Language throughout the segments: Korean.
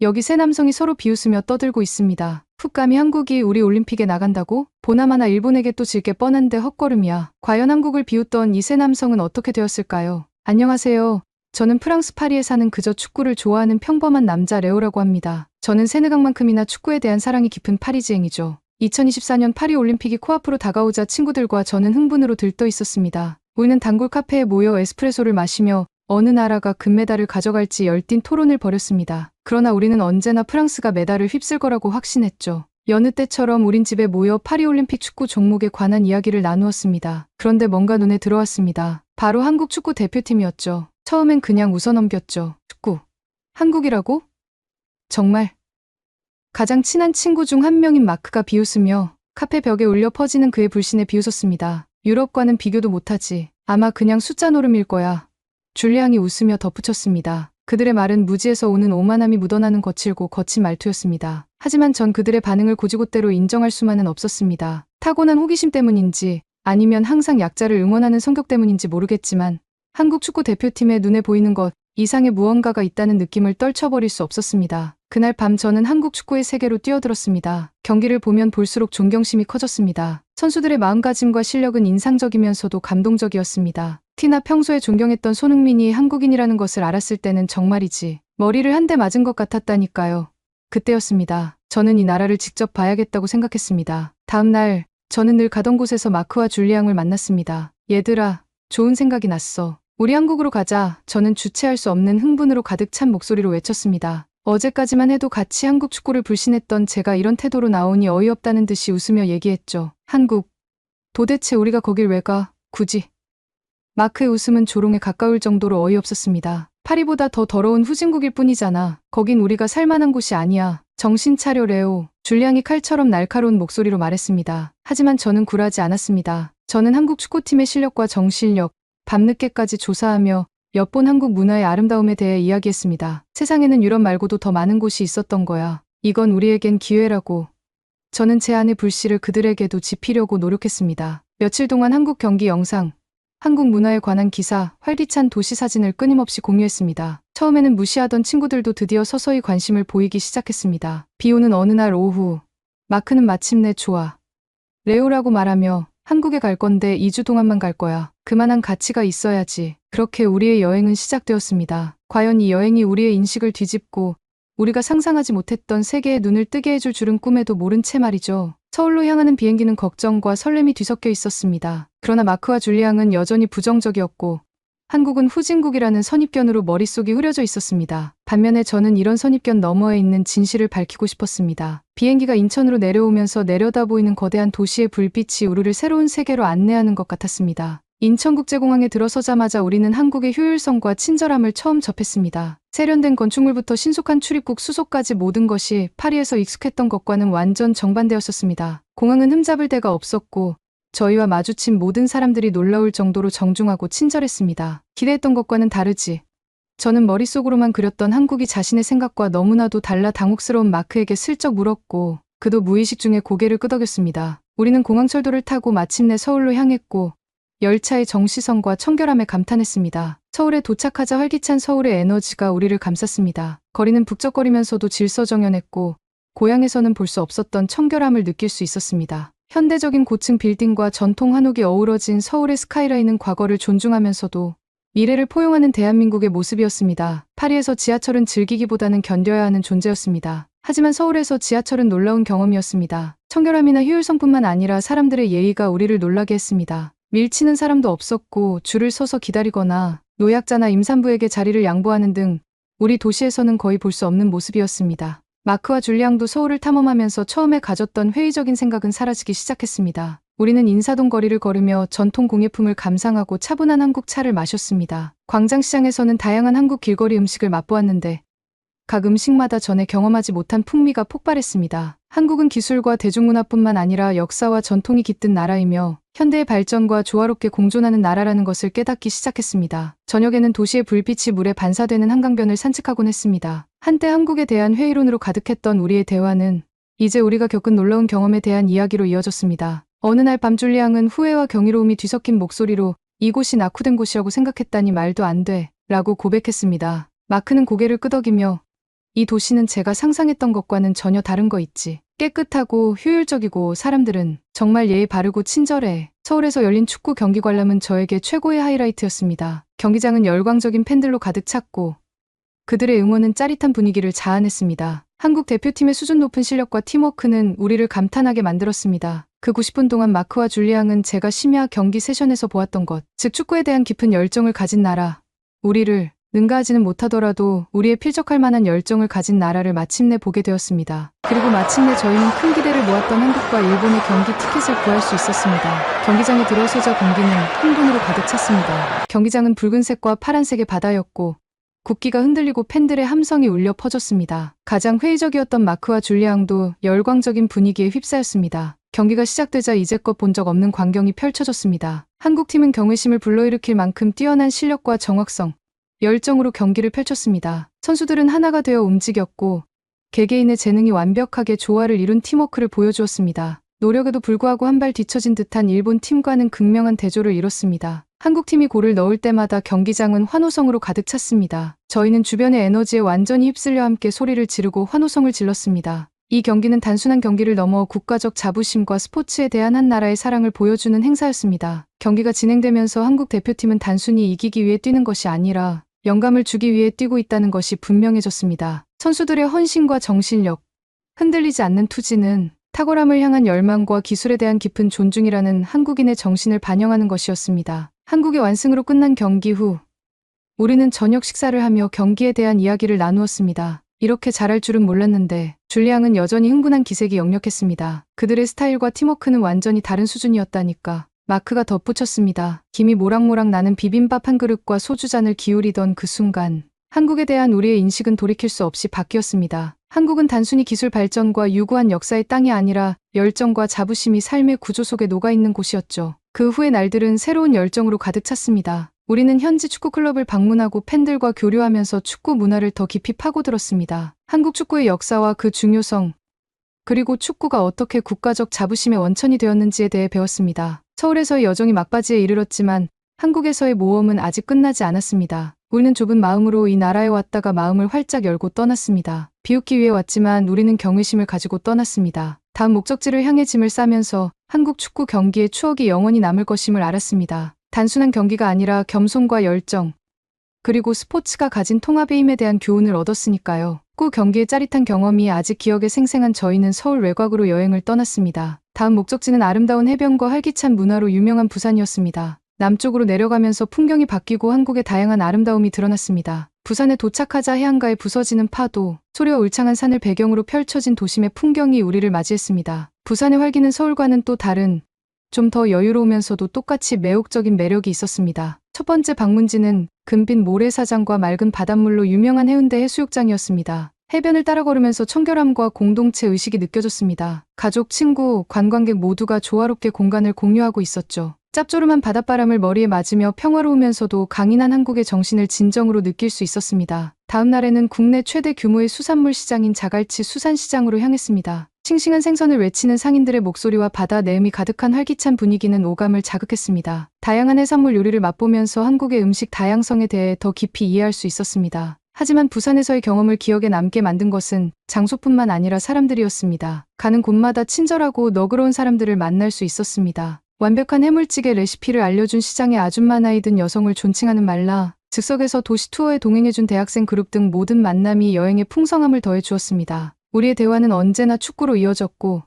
여기 세 남성이 서로 비웃으며 떠들고 있습니다. 훅 감히 한국이 우리 올림픽에 나간다고? 보나마나 일본에게 또 질 게 뻔한데 헛걸음이야. 과연 한국을 비웃던 이 세 남성은 어떻게 되었을까요? 안녕하세요. 저는 프랑스 파리에 사는 그저 축구를 좋아하는 평범한 남자 레오라고 합니다. 저는 세느강만큼이나 축구에 대한 사랑이 깊은 파리지앵이죠. 2024년 파리 올림픽이 코앞으로 다가오자 친구들과 저는 흥분으로 들떠 있었습니다. 우리는 단골 카페에 모여 에스프레소를 마시며 어느 나라가 금메달을 가져갈지 열띤 토론을 벌였습니다. 그러나 우리는 언제나 프랑스가 메달을 휩쓸 거라고 확신했죠. 여느 때처럼 우린 집에 모여 파리올림픽 축구 종목에 관한 이야기를 나누었습니다. 그런데 뭔가 눈에 들어왔습니다. 바로 한국 축구 대표팀이었죠. 처음엔 그냥 웃어넘겼죠. 축구. 한국이라고? 정말? 가장 친한 친구 중 한 명인 마크가 비웃으며 카페 벽에 울려 퍼지는 그의 불신에 비웃었습니다. 유럽과는 비교도 못하지. 아마 그냥 숫자 노름일 거야. 줄리앙이 웃으며 덧붙였습니다. 그들의 말은 무지에서 오는 오만함이 묻어나는 거칠고 거친 말투였습니다. 하지만 전 그들의 반응을 곧이곧대로 인정할 수만은 없었습니다. 타고난 호기심 때문인지 아니면 항상 약자를 응원하는 성격 때문인지 모르겠지만 한국 축구 대표팀의 눈에 보이는 것 이상의 무언가가 있다는 느낌을 떨쳐버릴 수 없었습니다. 그날 밤 저는 한국 축구의 세계로 뛰어들었습니다. 경기를 보면 볼수록 존경심이 커졌습니다. 선수들의 마음가짐과 실력은 인상적이면서도 감동적이었습니다. 티나 평소에 존경했던 손흥민이 한국인이라는 것을 알았을 때는 정말이지 머리를 한 대 맞은 것 같았다니까요. 그때였습니다. 저는 이 나라를 직접 봐야겠다고 생각했습니다. 다음 날 저는 늘 가던 곳에서 마크와 줄리앙을 만났습니다. 얘들아, 좋은 생각이 났어. 우리 한국으로 가자. 저는 주체할 수 없는 흥분으로 가득 찬 목소리로 외쳤습니다. 어제까지만 해도 같이 한국 축구를 불신했던 제가 이런 태도로 나오니 어이없다는 듯이 웃으며 얘기했죠. 한국. 도대체 우리가 거길 왜 가? 굳이. 마크의 웃음은 조롱에 가까울 정도로 어이없었습니다. 파리보다 더 더러운 후진국일 뿐이잖아. 거긴 우리가 살만한 곳이 아니야. 정신 차려 레오. 줄리앙이 칼처럼 날카로운 목소리로 말했습니다. 하지만 저는 굴하지 않았습니다. 저는 한국 축구팀의 실력과 정실력, 밤늦게까지 조사하며 엿본 한국 문화의 아름다움에 대해 이야기했습니다. 세상에는 유럽 말고도 더 많은 곳이 있었던 거야. 이건 우리에겐 기회라고. 저는 제 안의 불씨를 그들에게도 지피려고 노력했습니다. 며칠 동안 한국 경기 영상, 한국 문화에 관한 기사, 활기찬 도시 사진을 끊임없이 공유했습니다. 처음에는 무시하던 친구들도 드디어 서서히 관심을 보이기 시작했습니다. 비 오는 어느 날 오후, 마크는 마침내 좋아. 레오라고 말하며 한국에 갈 건데 2주 동안만 갈 거야. 그만한 가치가 있어야지. 그렇게 우리의 여행은 시작되었습니다. 과연 이 여행이 우리의 인식을 뒤집고 우리가 상상하지 못했던 세계에 눈을 뜨게 해줄 줄은 꿈에도 모른 채 말이죠. 서울로 향하는 비행기는 걱정과 설렘이 뒤섞여 있었습니다. 그러나 마크와 줄리앙은 여전히 부정적이었고 한국은 후진국이라는 선입견으로 머릿속이 흐려져 있었습니다. 반면에 저는 이런 선입견 너머에 있는 진실을 밝히고 싶었습니다. 비행기가 인천으로 내려오면서 내려다 보이는 거대한 도시의 불빛이 우리를 새로운 세계로 안내하는 것 같았습니다. 인천국제공항에 들어서자마자 우리는 한국의 효율성과 친절함을 처음 접했습니다. 세련된 건축물부터 신속한 출입국 수속까지 모든 것이 파리에서 익숙했던 것과는 완전 정반대였었습니다. 공항은 흠잡을 데가 없었고 저희와 마주친 모든 사람들이 놀라울 정도로 정중하고 친절했습니다. 기대했던 것과는 다르지. 저는 머릿속으로만 그렸던 한국이 자신의 생각과 너무나도 달라 당혹스러운 마크에게 슬쩍 물었고 그도 무의식 중에 고개를 끄덕였습니다. 우리는 공항철도를 타고 마침내 서울로 향했고 열차의 정시성과 청결함에 감탄했습니다. 서울에 도착하자 활기찬 서울의 에너지가 우리를 감쌌습니다. 거리는 북적거리면서도 질서정연했고 고향에서는 볼 수 없었던 청결함을 느낄 수 있었습니다. 현대적인 고층 빌딩과 전통 한옥이 어우러진 서울의 스카이라인은 과거를 존중하면서도 미래를 포용하는 대한민국의 모습이었습니다. 파리에서 지하철은 즐기기보다는 견뎌야 하는 존재였습니다. 하지만 서울에서 지하철은 놀라운 경험이었습니다. 청결함이나 효율성뿐만 아니라 사람들의 예의가 우리를 놀라게 했습니다. 밀치는 사람도 없었고 줄을 서서 기다리거나 노약자나 임산부에게 자리를 양보하는 등 우리 도시에서는 거의 볼 수 없는 모습이었습니다. 마크와 줄리앙도 서울을 탐험하면서 처음에 가졌던 회의적인 생각은 사라지기 시작했습니다. 우리는 인사동 거리를 걸으며 전통 공예품을 감상하고 차분한 한국 차를 마셨습니다. 광장시장에서는 다양한 한국 길거리 음식을 맛보았는데 각 음식마다 전에 경험하지 못한 풍미가 폭발했습니다. 한국은 기술과 대중문화뿐만 아니라 역사와 전통이 깃든 나라이며 현대의 발전과 조화롭게 공존하는 나라라는 것을 깨닫기 시작했습니다. 저녁에는 도시의 불빛이 물에 반사되는 한강변을 산책하곤 했습니다. 한때 한국에 대한 회의론으로 가득했던 우리의 대화는 이제 우리가 겪은 놀라운 경험에 대한 이야기로 이어졌습니다. 어느 날 밤 줄리앙은 후회와 경이로움이 뒤섞인 목소리로 이곳이 낙후된 곳이라고 생각했다니 말도 안 돼 라고 고백했습니다. 마크는 고개를 끄덕이며 이 도시는 제가 상상했던 것과는 전혀 다른 거 있지. 깨끗하고 효율적이고 사람들은 정말 예의 바르고 친절해. 서울에서 열린 축구 경기 관람은 저에게 최고의 하이라이트였습니다. 경기장은 열광적인 팬들로 가득 찼고 그들의 응원은 짜릿한 분위기를 자아냈습니다. 한국 대표팀의 수준 높은 실력과 팀워크는 우리를 감탄하게 만들었습니다. 그 90분 동안 마크와 줄리앙은 제가 심야 경기 세션에서 보았던 것, 즉 축구에 대한 깊은 열정을 가진 나라, 우리를 능가하지는 못하더라도 우리에 필적할 만한 열정을 가진 나라를 마침내 보게 되었습니다. 그리고 마침내 저희는 큰 기대를 모았던 한국과 일본의 경기 티켓을 구할 수 있었습니다. 경기장에 들어서자 공기는 흥분으로 가득 찼습니다. 경기장은 붉은색과 파란색의 바다였고 국기가 흔들리고 팬들의 함성이 울려 퍼졌습니다. 가장 회의적이었던 마크와 줄리앙도 열광적인 분위기에 휩싸였습니다. 경기가 시작되자 이제껏 본 적 없는 광경이 펼쳐졌습니다. 한국팀은 경외심을 불러일으킬 만큼 뛰어난 실력과 정확성, 열정으로 경기를 펼쳤습니다. 선수들은 하나가 되어 움직였고 개개인의 재능이 완벽하게 조화를 이룬 팀워크를 보여주었습니다. 노력에도 불구하고 한 발 뒤처진 듯한 일본 팀과는 극명한 대조를 이뤘습니다. 한국팀이 골을 넣을 때마다 경기장은 환호성으로 가득 찼습니다. 저희는 주변의 에너지에 완전히 휩쓸려 함께 소리를 지르고 환호성을 질렀습니다. 이 경기는 단순한 경기를 넘어 국가적 자부심과 스포츠에 대한 한 나라의 사랑을 보여주는 행사였습니다. 경기가 진행되면서 한국 대표팀은 단순히 이기기 위해 뛰는 것이 아니라 영감을 주기 위해 뛰고 있다는 것이 분명해졌습니다. 선수들의 헌신과 정신력, 흔들리지 않는 투지는 탁월함을 향한 열망과 기술에 대한 깊은 존중이라는 한국인의 정신을 반영하는 것이었습니다. 한국의 완승으로 끝난 경기 후 우리는 저녁 식사를 하며 경기에 대한 이야기를 나누었습니다. 이렇게 잘할 줄은 몰랐는데 줄리앙은 여전히 흥분한 기색이 역력했습니다. 그들의 스타일과 팀워크는 완전히 다른 수준이었다니까. 마크가 덧붙였습니다. 김이 모락모락 나는 비빔밥 한 그릇과 소주잔을 기울이던 그 순간 한국에 대한 우리의 인식은 돌이킬 수 없이 바뀌었습니다. 한국은 단순히 기술 발전과 유구한 역사의 땅이 아니라 열정과 자부심이 삶의 구조 속에 녹아있는 곳이었죠. 그 후의 날들은 새로운 열정으로 가득 찼습니다. 우리는 현지 축구클럽을 방문하고 팬들과 교류하면서 축구 문화를 더 깊이 파고들었습니다. 한국 축구의 역사와 그 중요성, 그리고 축구가 어떻게 국가적 자부심의 원천이 되었는지에 대해 배웠습니다. 서울에서의 여정이 막바지에 이르렀지만 한국에서의 모험은 아직 끝나지 않았습니다. 우리는 좁은 마음으로 이 나라에 왔다가 마음을 활짝 열고 떠났습니다. 비웃기 위해 왔지만 우리는 경외심을 가지고 떠났습니다. 다음 목적지를 향해 짐을 싸면서 한국 축구 경기의 추억이 영원히 남을 것임을 알았습니다. 단순한 경기가 아니라 겸손과 열정, 그리고 스포츠가 가진 통합의 힘에 대한 교훈을 얻었으니까요. 축구 경기의 짜릿한 경험이 아직 기억에 생생한 저희는 서울 외곽으로 여행을 떠났습니다. 다음 목적지는 아름다운 해변과 활기찬 문화로 유명한 부산이었습니다. 남쪽으로 내려가면서 풍경이 바뀌고 한국의 다양한 아름다움이 드러났습니다. 부산에 도착하자 해안가에 부서지는 파도, 소리와 울창한 산을 배경으로 펼쳐진 도심의 풍경이 우리를 맞이했습니다. 부산의 활기는 서울과는 또 다른, 좀 더 여유로우면서도 똑같이 매혹적인 매력이 있었습니다. 첫 번째 방문지는 금빛 모래사장과 맑은 바닷물로 유명한 해운대 해수욕장이었습니다. 해변을 따라 걸으면서 청결함과 공동체 의식이 느껴졌습니다. 가족, 친구, 관광객 모두가 조화롭게 공간을 공유하고 있었죠. 짭조름한 바닷바람을 머리에 맞으며 평화로우면서도 강인한 한국의 정신을 진정으로 느낄 수 있었습니다. 다음 날에는 국내 최대 규모의 수산물 시장인 자갈치 수산시장으로 향했습니다. 싱싱한 생선을 외치는 상인들의 목소리와 바다 내음이 가득한 활기찬 분위기는 오감을 자극했습니다. 다양한 해산물 요리를 맛보면서 한국의 음식 다양성에 대해 더 깊이 이해할 수 있었습니다. 하지만 부산에서의 경험을 기억에 남게 만든 것은 장소뿐만 아니라 사람들이었습니다. 가는 곳마다 친절하고 너그러운 사람들을 만날 수 있었습니다. 완벽한 해물찌개 레시피를 알려준 시장의 아줌마, 나이 든 여성을 존칭하는 말라, 즉석에서 도시 투어에 동행해준 대학생 그룹 등 모든 만남이 여행의 풍성함을 더해 주었습니다. 우리의 대화는 언제나 축구로 이어졌고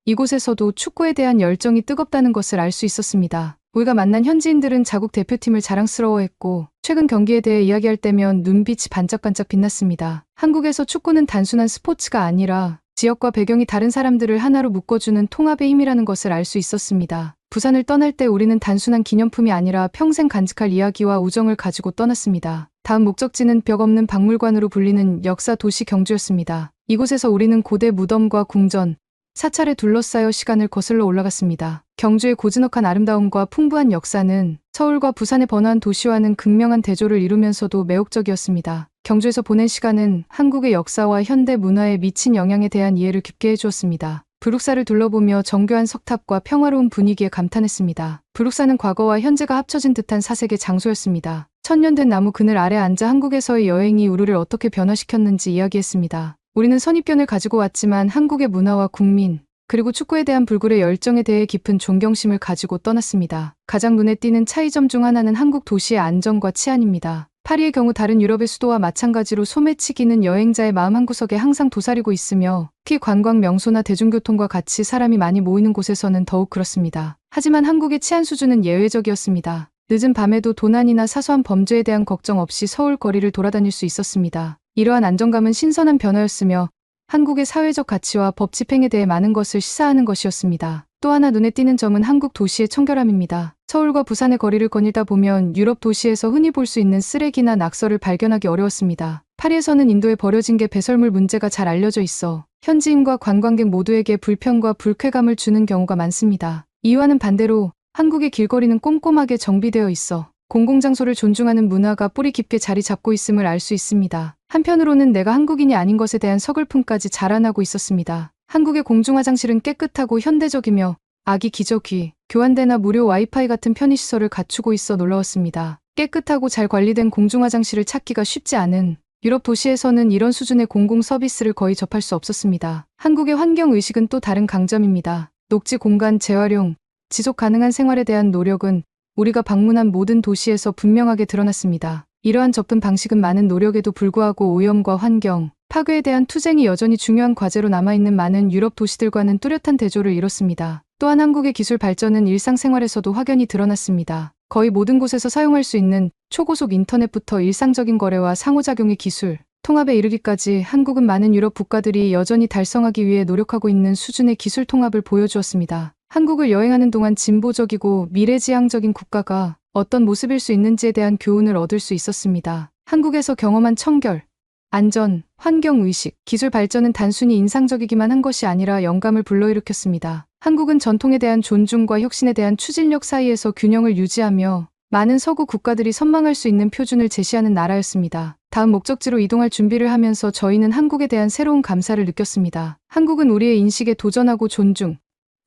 이곳에서도 축구에 대한 열정이 뜨겁다는 것을 알 수 있었습니다. 우리가 만난 현지인들은 자국 대표팀을 자랑스러워했고 최근 경기에 대해 이야기할 때면 눈빛이 반짝반짝 빛났습니다. 한국에서 축구는 단순한 스포츠가 아니라 지역과 배경이 다른 사람들을 하나로 묶어주는 통합의 힘이라는 것을 알 수 있었습니다. 부산을 떠날 때 우리는 단순한 기념품이 아니라 평생 간직할 이야기와 우정을 가지고 떠났습니다. 다음 목적지는 벽 없는 박물관으로 불리는 역사 도시 경주였습니다. 이곳에서 우리는 고대 무덤과 궁전, 사찰에 둘러싸여 시간을 거슬러 올라갔습니다. 경주의 고즈넉한 아름다움과 풍부한 역사는 서울과 부산의 번화한 도시와는 극명한 대조를 이루면서도 매혹적이었습니다. 경주에서 보낸 시간은 한국의 역사와 현대 문화에 미친 영향에 대한 이해를 깊게 해주었습니다. 불국사를 둘러보며 정교한 석탑과 평화로운 분위기에 감탄했습니다. 불국사는 과거와 현재가 합쳐진 듯한 사색의 장소였습니다. 천년 된 나무 그늘 아래 앉아 한국에서의 여행이 우리를 어떻게 변화시켰는지 이야기했습니다. 우리는 선입견을 가지고 왔지만 한국의 문화와 국민, 그리고 축구에 대한 불굴의 열정에 대해 깊은 존경심을 가지고 떠났습니다. 가장 눈에 띄는 차이점 중 하나는 한국 도시의 안전과 치안입니다. 파리의 경우 다른 유럽의 수도와 마찬가지로 소매치기는 여행자의 마음 한구석에 항상 도사리고 있으며 특히 관광 명소나 대중교통과 같이 사람이 많이 모이는 곳에서는 더욱 그렇습니다. 하지만 한국의 치안 수준은 예외적이었습니다. 늦은 밤에도 도난이나 사소한 범죄에 대한 걱정 없이 서울 거리를 돌아다닐 수 있었습니다. 이러한 안정감은 신선한 변화였으며 한국의 사회적 가치와 법 집행에 대해 많은 것을 시사하는 것이었습니다. 또 하나 눈에 띄는 점은 한국 도시의 청결함입니다. 서울과 부산의 거리를 거닐다 보면 유럽 도시에서 흔히 볼 수 있는 쓰레기나 낙서를 발견하기 어려웠습니다. 파리에서는 인도에 버려진 게 배설물 문제가 잘 알려져 있어 현지인과 관광객 모두에게 불편과 불쾌감을 주는 경우가 많습니다. 이와는 반대로 한국의 길거리는 꼼꼼하게 정비되어 있어 공공장소를 존중하는 문화가 뿌리 깊게 자리 잡고 있음을 알 수 있습니다. 한편으로는 내가 한국인이 아닌 것에 대한 서글픔까지 자라나고 있었습니다. 한국의 공중화장실은 깨끗하고 현대적이며 아기 기저귀, 교환대나 무료 와이파이 같은 편의시설을 갖추고 있어 놀라웠습니다. 깨끗하고 잘 관리된 공중화장실을 찾기가 쉽지 않은 유럽 도시에서는 이런 수준의 공공 서비스를 거의 접할 수 없었습니다. 한국의 환경의식은 또 다른 강점입니다. 녹지 공간 재활용, 지속 가능한 생활에 대한 노력은 우리가 방문한 모든 도시에서 분명하게 드러났습니다. 이러한 접근 방식은 많은 노력에도 불구하고 오염과 환경, 파괴에 대한 투쟁이 여전히 중요한 과제로 남아있는 많은 유럽 도시들과는 뚜렷한 대조를 이뤘습니다. 또한 한국의 기술 발전은 일상생활에서도 확연히 드러났습니다. 거의 모든 곳에서 사용할 수 있는 초고속 인터넷부터 일상적인 거래와 상호작용의 기술, 통합에 이르기까지 한국은 많은 유럽 국가들이 여전히 달성하기 위해 노력하고 있는 수준의 기술 통합을 보여주었습니다. 한국을 여행하는 동안 진보적이고 미래지향적인 국가가 어떤 모습일 수 있는지에 대한 교훈을 얻을 수 있었습니다. 한국에서 경험한 청결, 안전, 환경의식, 기술 발전은 단순히 인상적이기만 한 것이 아니라 영감을 불러일으켰습니다. 한국은 전통에 대한 존중과 혁신에 대한 추진력 사이에서 균형을 유지하며 많은 서구 국가들이 선망할 수 있는 표준을 제시하는 나라였습니다. 다음 목적지로 이동할 준비를 하면서 저희는 한국에 대한 새로운 감사를 느꼈습니다. 한국은 우리의 인식에 도전하고 존중,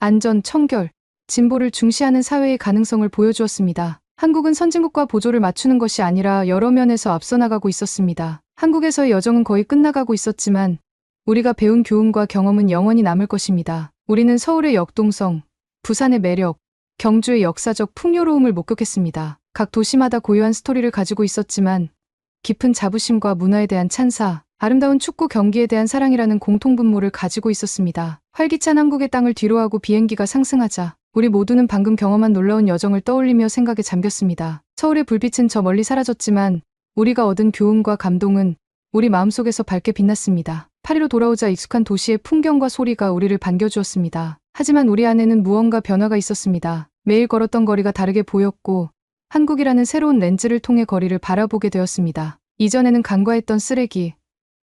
안전, 청결, 진보를 중시하는 사회의 가능성을 보여주었습니다. 한국은 선진국과 보조를 맞추는 것이 아니라 여러 면에서 앞서 나가고 있었습니다. 한국에서의 여정은 거의 끝나가고 있었지만 우리가 배운 교훈과 경험은 영원히 남을 것입니다. 우리는 서울의 역동성, 부산의 매력, 경주의 역사적 풍요로움을 목격했습니다. 각 도시마다 고유한 스토리를 가지고 있었지만 깊은 자부심과 문화에 대한 찬사, 아름다운 축구 경기에 대한 사랑이라는 공통분모를 가지고 있었습니다. 활기찬 한국의 땅을 뒤로하고 비행기가 상승하자 우리 모두는 방금 경험한 놀라운 여정을 떠올리며 생각에 잠겼습니다. 서울의 불빛은 저 멀리 사라졌지만 우리가 얻은 교훈과 감동은 우리 마음속에서 밝게 빛났습니다. 파리로 돌아오자 익숙한 도시의 풍경과 소리가 우리를 반겨주었습니다. 하지만 우리 안에는 무언가 변화가 있었습니다. 매일 걸었던 거리가 다르게 보였고 한국이라는 새로운 렌즈를 통해 거리를 바라보게 되었습니다. 이전에는 간과했던 쓰레기,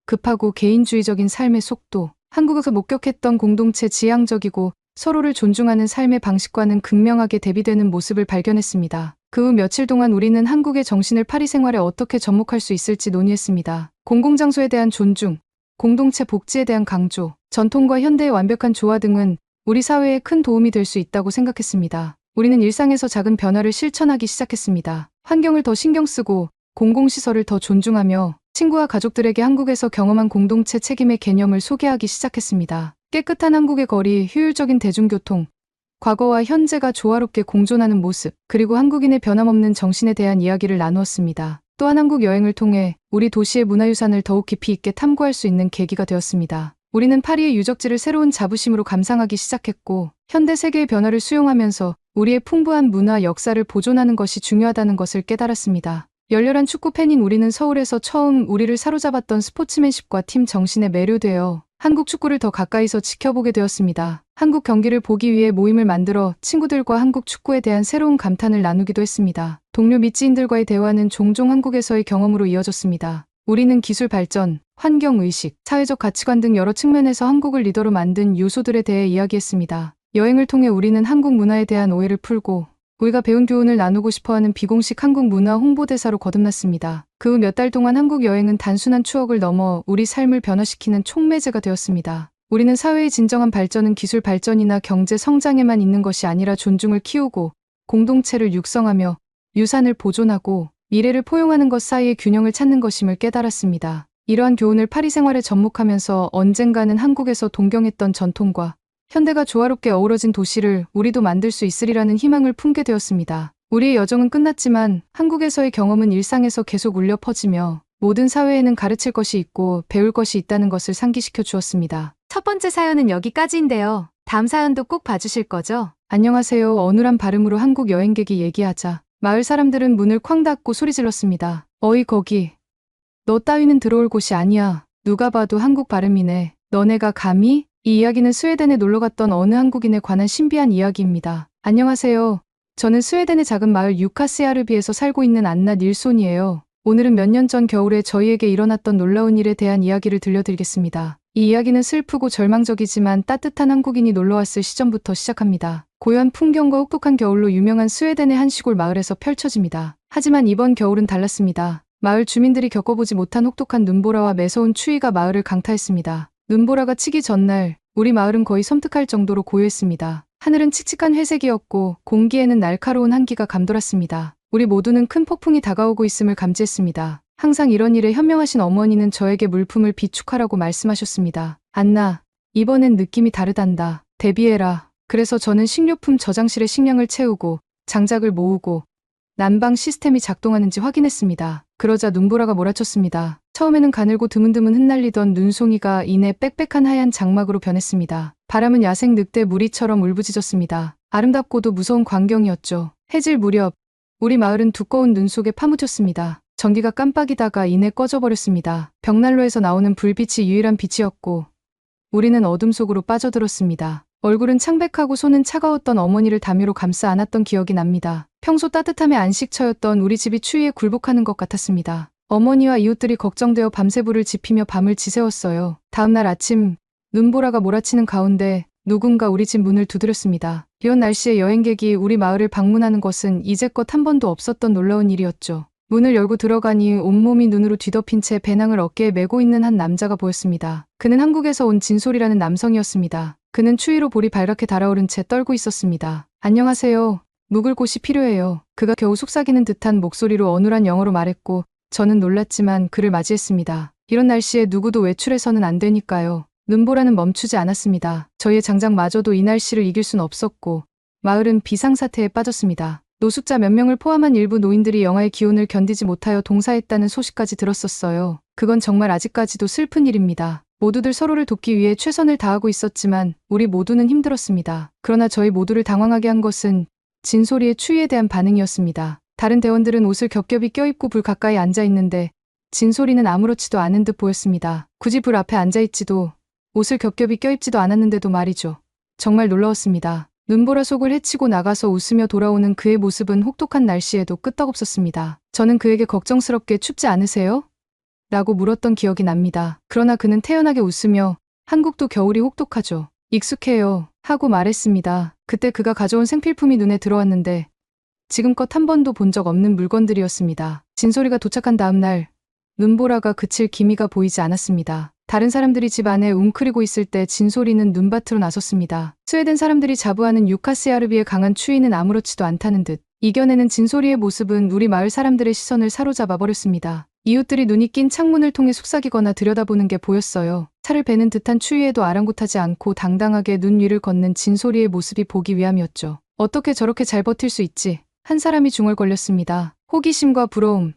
급하고 개인주의적인 삶의 속도, 한국에서 목격했던 공동체 지향적이고 서로를 존중하는 삶의 방식과는 극명하게 대비되는 모습을 발견했습니다. 그 후 며칠 동안 우리는 한국의 정신을 파리 생활에 어떻게 접목할 수 있을지 논의했습니다. 공공장소에 대한 존중, 공동체 복지에 대한 강조, 전통과 현대의 완벽한 조화 등은 우리 사회에 큰 도움이 될 수 있다고 생각했습니다. 우리는 일상에서 작은 변화를 실천하기 시작했습니다. 환경을 더 신경 쓰고 공공시설을 더 존중하며 친구와 가족들에게 한국에서 경험한 공동체 책임의 개념을 소개하기 시작했습니다. 깨끗한 한국의 거리, 효율적인 대중교통, 과거와 현재가 조화롭게 공존하는 모습, 그리고 한국인의 변함없는 정신에 대한 이야기를 나누었습니다. 또한 한국 여행을 통해 우리 도시의 문화유산을 더욱 깊이 있게 탐구할 수 있는 계기가 되었습니다. 우리는 파리의 유적지를 새로운 자부심으로 감상하기 시작했고 현대 세계의 변화를 수용하면서 우리의 풍부한 문화 역사를 보존하는 것이 중요하다는 것을 깨달았습니다. 열렬한 축구 팬인 우리는 서울에서 처음 우리를 사로잡았던 스포츠맨십과 팀 정신에 매료되어 한국 축구를 더 가까이서 지켜보게 되었습니다. 한국 경기를 보기 위해 모임을 만들어 친구들과 한국 축구에 대한 새로운 감탄을 나누기도 했습니다. 동료 및 지인들과의 대화는 종종 한국에서의 경험으로 이어졌습니다. 우리는 기술 발전, 환경의식, 사회적 가치관 등 여러 측면에서 한국을 리더로 만든 요소들에 대해 이야기했습니다. 여행을 통해 우리는 한국 문화에 대한 오해를 풀고 우리가 배운 교훈을 나누고 싶어하는 비공식 한국 문화 홍보대사로 거듭났습니다. 그 후 몇 달 동안 한국 여행은 단순한 추억을 넘어 우리 삶을 변화시키는 촉매제가 되었습니다. 우리는 사회의 진정한 발전은 기술 발전이나 경제 성장에만 있는 것이 아니라 존중을 키우고 공동체를 육성하며 유산을 보존하고 미래를 포용하는 것 사이의 균형을 찾는 것임을 깨달았습니다. 이러한 교훈을 파리 생활에 접목하면서 언젠가는 한국에서 동경했던 전통과 현대가 조화롭게 어우러진 도시를 우리도 만들 수 있으리라는 희망을 품게 되었습니다. 우리의 여정은 끝났지만 한국에서의 경험은 일상에서 계속 울려 퍼지며 모든 사회에는 가르칠 것이 있고 배울 것이 있다는 것을 상기시켜 주었습니다. 첫 번째 사연은 여기까지인데요. 다음 사연도 꼭 봐주실 거죠? 안녕하세요. 어눌한 발음으로 한국 여행객이 얘기하자 마을 사람들은 문을 쾅 닫고 소리 질렀습니다. 어이 거기. 너 따위는 들어올 곳이 아니야. 누가 봐도 한국 발음이네. 너네가 감히? 이 이야기는 스웨덴에 놀러갔던 어느 한국인에 관한 신비한 이야기입니다. 안녕하세요. 저는 스웨덴의 작은 마을 유카스야르비에서 살고 있는 안나 닐손이에요. 오늘은 몇 년 전 겨울에 저희에게 일어났던 놀라운 일에 대한 이야기를 들려드리겠습니다. 이 이야기는 슬프고 절망적이지만 따뜻한 한국인이 놀러왔을 시점부터 시작합니다. 고요한 풍경과 혹독한 겨울로 유명한 스웨덴의 한 시골 마을에서 펼쳐집니다. 하지만 이번 겨울은 달랐습니다. 마을 주민들이 겪어보지 못한 혹독한 눈보라와 매서운 추위가 마을을 강타했습니다. 눈보라가 치기 전날 우리 마을은 거의 섬뜩할 정도로 고요했습니다. 하늘은 칙칙한 회색이었고 공기에는 날카로운 한기가 감돌았습니다. 우리 모두는 큰 폭풍이 다가오고 있음을 감지했습니다. 항상 이런 일에 현명하신 어머니는 저에게 물품을 비축하라고 말씀하셨습니다. 안나, 이번엔 느낌이 다르단다. 대비해라. 그래서 저는 식료품 저장실에 식량을 채우고 장작을 모으고 난방 시스템이 작동하는지 확인했습니다. 그러자 눈보라가 몰아쳤습니다. 처음에는 가늘고 드문드문 흩날리던 눈송이가 이내 빽빽한 하얀 장막으로 변했습니다. 바람은 야생 늑대 무리처럼 울부짖었습니다. 아름답고도 무서운 광경이었죠. 해질 무렵 우리 마을은 두꺼운 눈 속에 파묻혔습니다. 전기가 깜빡이다가 이내 꺼져버렸습니다. 벽난로에서 나오는 불빛이 유일한 빛이었고 우리는 어둠 속으로 빠져들었습니다. 얼굴은 창백하고 손은 차가웠던 어머니를 담요로 감싸 안았던 기억이 납니다. 평소 따뜻함의 안식처였던 우리 집이 추위에 굴복하는 것 같았습니다. 어머니와 이웃들이 걱정되어 밤새 불을 지피며 밤을 지새웠어요. 다음날 아침 눈보라가 몰아치는 가운데 누군가 우리 집 문을 두드렸습니다. 이런 날씨에 여행객이 우리 마을을 방문하는 것은 이제껏 한 번도 없었던 놀라운 일이었죠. 문을 열고 들어가니 온몸이 눈으로 뒤덮인 채 배낭을 어깨에 메고 있는 한 남자가 보였습니다. 그는 한국에서 온 진솔이라는 남성이었습니다. 그는 추위로 볼이 발갛게 달아오른 채 떨고 있었습니다. 안녕하세요. 묵을 곳이 필요해요. 그가 겨우 속삭이는 듯한 목소리로 어눌한 영어로 말했고 저는 놀랐지만 그를 맞이했습니다. 이런 날씨에 누구도 외출해서는 안 되니까요. 눈보라는 멈추지 않았습니다. 저희의 장작마저도 이 날씨를 이길 순 없었고 마을은 비상사태에 빠졌습니다. 노숙자 몇 명을 포함한 일부 노인들이 영하의 기온을 견디지 못하여 동사했다는 소식까지 들었었어요. 그건 정말 아직까지도 슬픈 일입니다. 모두들 서로를 돕기 위해 최선을 다하고 있었지만 우리 모두는 힘들었습니다. 그러나 저희 모두를 당황하게 한 것은 진소리의 추위에 대한 반응이었습니다. 다른 대원들은 옷을 겹겹이 껴입고 불 가까이 앉아 있는데 진소리는 아무렇지도 않은 듯 보였습니다. 굳이 불 앞에 앉아 있지도 옷을 겹겹이 껴입지도 않았는데도 말이죠. 정말 놀라웠습니다. 눈보라 속을 헤치고 나가서 웃으며 돌아오는 그의 모습은 혹독한 날씨에도 끄떡없었습니다. 저는 그에게 걱정스럽게 춥지 않으세요? 라고 물었던 기억이 납니다. 그러나 그는 태연하게 웃으며 한국도 겨울이 혹독하죠. 익숙해요. 하고 말했습니다. 그때 그가 가져온 생필품이 눈에 들어왔는데 지금껏 한 번도 본 적 없는 물건들이었습니다. 진소리가 도착한 다음 날 눈보라가 그칠 기미가 보이지 않았습니다. 다른 사람들이 집 안에 웅크리고 있을 때 진소리는 눈밭으로 나섰습니다. 스웨덴 사람들이 자부하는 유카스야르비의 강한 추위는 아무렇지도 않다는 듯 이겨내는 진소리의 모습은 우리 마을 사람들의 시선을 사로잡아 버렸습니다. 이웃들이 눈이 낀 창문을 통해 속삭이거나 들여다보는 게 보였어요. 차를 베는 듯한 추위에도 아랑곳하지 않고 당당하게 눈 위를 걷는 진소리의 모습이 보기 위함이었죠. 어떻게 저렇게 잘 버틸 수 있지? 한 사람이 중얼거렸습니다. 호기심과 부러움,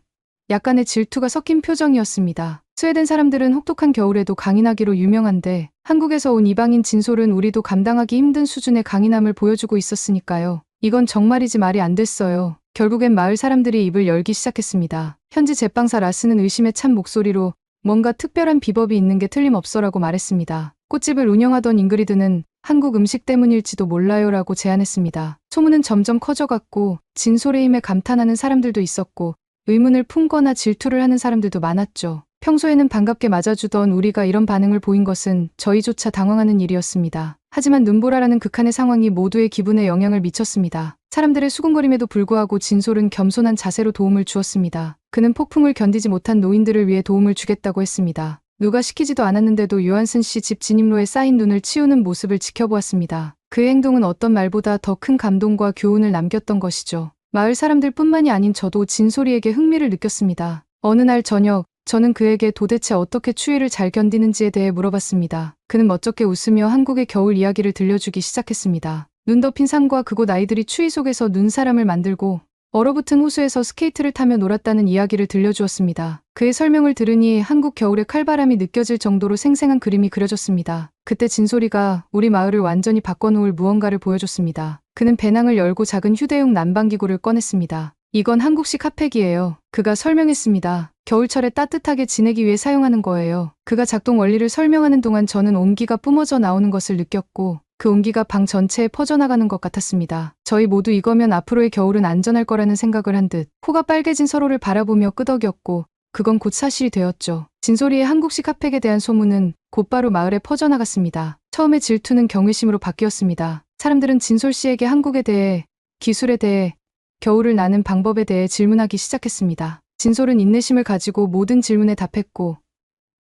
약간의 질투가 섞인 표정이었습니다. 스웨덴 사람들은 혹독한 겨울에도 강인하기로 유명한데 한국에서 온 이방인 진솔은 우리도 감당하기 힘든 수준의 강인함을 보여주고 있었으니까요. 이건 정말이지 말이 안 됐어요. 결국엔 마을 사람들이 입을 열기 시작했습니다. 현지 제빵사 라스는 의심에 찬 목소리로 뭔가 특별한 비법이 있는 게 틀림없어라고 말했습니다. 꽃집을 운영하던 잉그리드는 한국 음식 때문일지도 몰라요라고 제안했습니다. 소문은 점점 커져갔고 진솔의 힘에 감탄하는 사람들도 있었고 의문을 품거나 질투를 하는 사람들도 많았죠. 평소에는 반갑게 맞아주던 우리가 이런 반응을 보인 것은 저희조차 당황하는 일이었습니다. 하지만 눈보라라는 극한의 상황이 모두의 기분에 영향을 미쳤습니다. 사람들의 수군거림에도 불구하고 진솔은 겸손한 자세로 도움을 주었습니다. 그는 폭풍을 견디지 못한 노인들을 위해 도움을 주겠다고 했습니다. 누가 시키지도 않았는데도 요한슨 씨 집 진입로에 쌓인 눈을 치우는 모습을 지켜보았습니다. 그의 행동은 어떤 말보다 더 큰 감동과 교훈을 남겼던 것이죠. 마을 사람들뿐만이 아닌 저도 진소리에게 흥미를 느꼈습니다. 어느 날 저녁, 저는 그에게 도대체 어떻게 추위를 잘 견디는지에 대해 물어봤습니다. 그는 멋쩍게 웃으며 한국의 겨울 이야기를 들려주기 시작했습니다. 눈 덮인 산과 그곳 아이들이 추위 속에서 눈사람을 만들고 얼어붙은 호수에서 스케이트를 타며 놀았다는 이야기를 들려주었습니다. 그의 설명을 들으니 한국 겨울의 칼바람이 느껴질 정도로 생생한 그림이 그려졌습니다. 그때 진소리가 우리 마을을 완전히 바꿔놓을 무언가를 보여줬습니다. 그는 배낭을 열고 작은 휴대용 난방기구를 꺼냈습니다. 이건 한국식 핫팩이에요. 그가 설명했습니다. 겨울철에 따뜻하게 지내기 위해 사용하는 거예요. 그가 작동 원리를 설명하는 동안 저는 온기가 뿜어져 나오는 것을 느꼈고 그 온기가 방 전체에 퍼져나가는 것 같았습니다. 저희 모두 이거면 앞으로의 겨울은 안전할 거라는 생각을 한 듯 코가 빨개진 서로를 바라보며 끄덕였고 그건 곧 사실이 되었죠. 진소리의 한국식 핫팩에 대한 소문은 곧바로 마을에 퍼져나갔습니다. 처음에 질투는 경외심으로 바뀌었습니다. 사람들은 진솔 씨에게 한국에 대해, 기술에 대해, 겨울을 나는 방법에 대해 질문하기 시작했습니다. 진솔은 인내심을 가지고 모든 질문에 답했고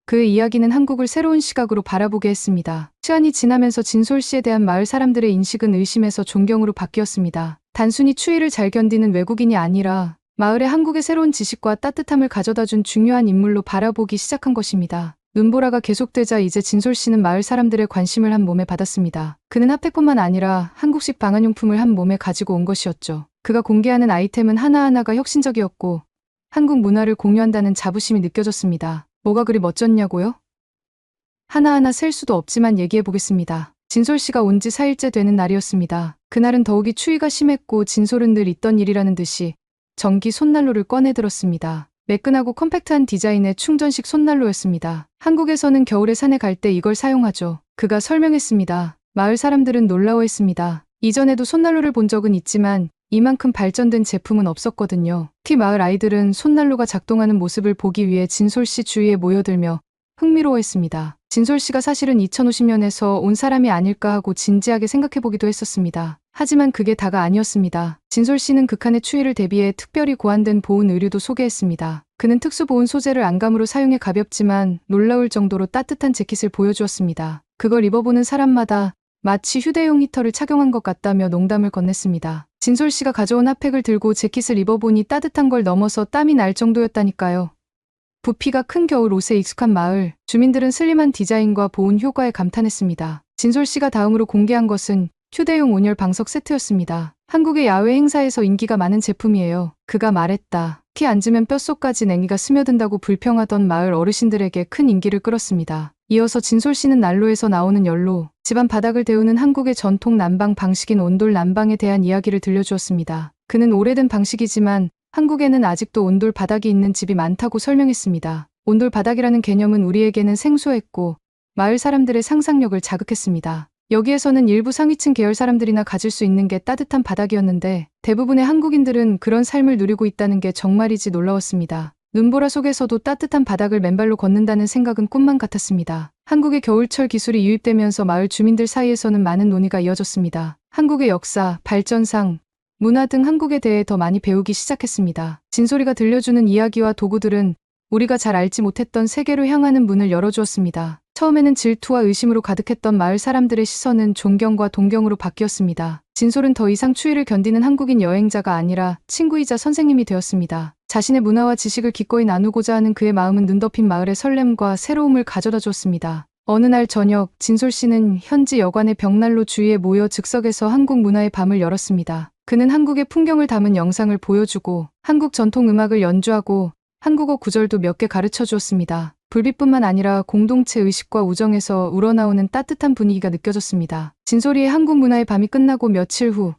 그의 이야기는 한국을 새로운 시각으로 바라보게 했습니다. 시간이 지나면서 진솔 씨에 대한 마을 사람들의 인식은 의심에서 존경으로 바뀌었습니다. 단순히 추위를 잘 견디는 외국인이 아니라 마을에 한국의 새로운 지식과 따뜻함을 가져다준 중요한 인물로 바라보기 시작한 것입니다. 눈보라가 계속되자 이제 진솔 씨는 마을 사람들의 관심을 한 몸에 받았습니다. 그는 핫팩뿐만 아니라 한국식 방한용품을 한 몸에 가지고 온 것이었죠. 그가 공개하는 아이템은 하나하나가 혁신적이었고 한국 문화를 공유한다는 자부심이 느껴졌습니다. 뭐가 그리 멋졌냐고요? 하나하나 셀 수도 없지만 얘기해보겠습니다. 진솔 씨가 온 지 4일째 되는 날이었습니다. 그날은 더욱이 추위가 심했고 진솔은 늘 있던 일이라는 듯이 전기 손난로를 꺼내 들었습니다. 매끈하고 컴팩트한 디자인의 충전식 손난로였습니다. 한국에서는 겨울에 산에 갈 때 이걸 사용하죠. 그가 설명했습니다. 마을 사람들은 놀라워했습니다. 이전에도 손난로를 본 적은 있지만 이만큼 발전된 제품은 없었거든요. 특히 마을 아이들은 손난로가 작동하는 모습을 보기 위해 진솔 씨 주위에 모여들며 흥미로워했습니다. 진솔 씨가 사실은 2050년에서 온 사람이 아닐까 하고 진지하게 생각해보기도 했었습니다. 하지만 그게 다가 아니었습니다. 진솔 씨는 극한의 추위를 대비해 특별히 고안된 보온 의류도 소개했습니다. 그는 특수 보온 소재를 안감으로 사용해 가볍지만 놀라울 정도로 따뜻한 재킷을 보여주었습니다. 그걸 입어보는 사람마다 마치 휴대용 히터를 착용한 것 같다며 농담을 건넸습니다. 진솔 씨가 가져온 핫팩을 들고 재킷을 입어보니 따뜻한 걸 넘어서 땀이 날 정도였다니까요. 부피가 큰 겨울 옷에 익숙한 마을, 주민들은 슬림한 디자인과 보온 효과에 감탄했습니다. 진솔 씨가 다음으로 공개한 것은 휴대용 온열 방석 세트였습니다. 한국의 야외 행사에서 인기가 많은 제품이에요. 그가 말했다. 특히 앉으면 뼛속까지 냉기가 스며든다고 불평하던 마을 어르신들에게 큰 인기를 끌었습니다. 이어서 진솔 씨는 난로에서 나오는 열로 집안 바닥을 데우는 한국의 전통 난방 방식인 온돌 난방에 대한 이야기를 들려주었습니다. 그는 오래된 방식이지만 한국에는 아직도 온돌 바닥이 있는 집이 많다고 설명했습니다. 온돌 바닥이라는 개념은 우리에게는 생소했고 마을 사람들의 상상력을 자극했습니다. 여기에서는 일부 상위층 계열 사람들이나 가질 수 있는 게 따뜻한 바닥이었는데 대부분의 한국인들은 그런 삶을 누리고 있다는 게 정말이지 놀라웠습니다. 눈보라 속에서도 따뜻한 바닥을 맨발로 걷는다는 생각은 꿈만 같았습니다. 한국의 겨울철 기술이 유입되면서 마을 주민들 사이에서는 많은 논의가 이어졌습니다. 한국의 역사, 발전상, 문화 등 한국에 대해 더 많이 배우기 시작했습니다. 진소리가 들려주는 이야기와 도구들은 우리가 잘 알지 못했던 세계로 향하는 문을 열어주었습니다. 처음에는 질투와 의심으로 가득했던 마을 사람들의 시선은 존경과 동경으로 바뀌었습니다. 진솔은 더 이상 추위를 견디는 한국인 여행자가 아니라 친구이자 선생님이 되었습니다. 자신의 문화와 지식을 기꺼이 나누고자 하는 그의 마음은 눈 덮인 마을의 설렘과 새로움을 가져다 주었습니다. 어느 날 저녁, 진솔 씨는 현지 여관의 벽난로 주위에 모여 즉석에서 한국 문화의 밤을 열었습니다. 그는 한국의 풍경을 담은 영상을 보여주고 한국 전통 음악을 연주하고 한국어 구절도 몇 개 가르쳐 주었습니다. 불빛뿐만 아니라 공동체 의식과 우정에서 우러나오는 따뜻한 분위기가 느껴졌습니다. 진소리의 한국 문화의 밤이 끝나고 며칠 후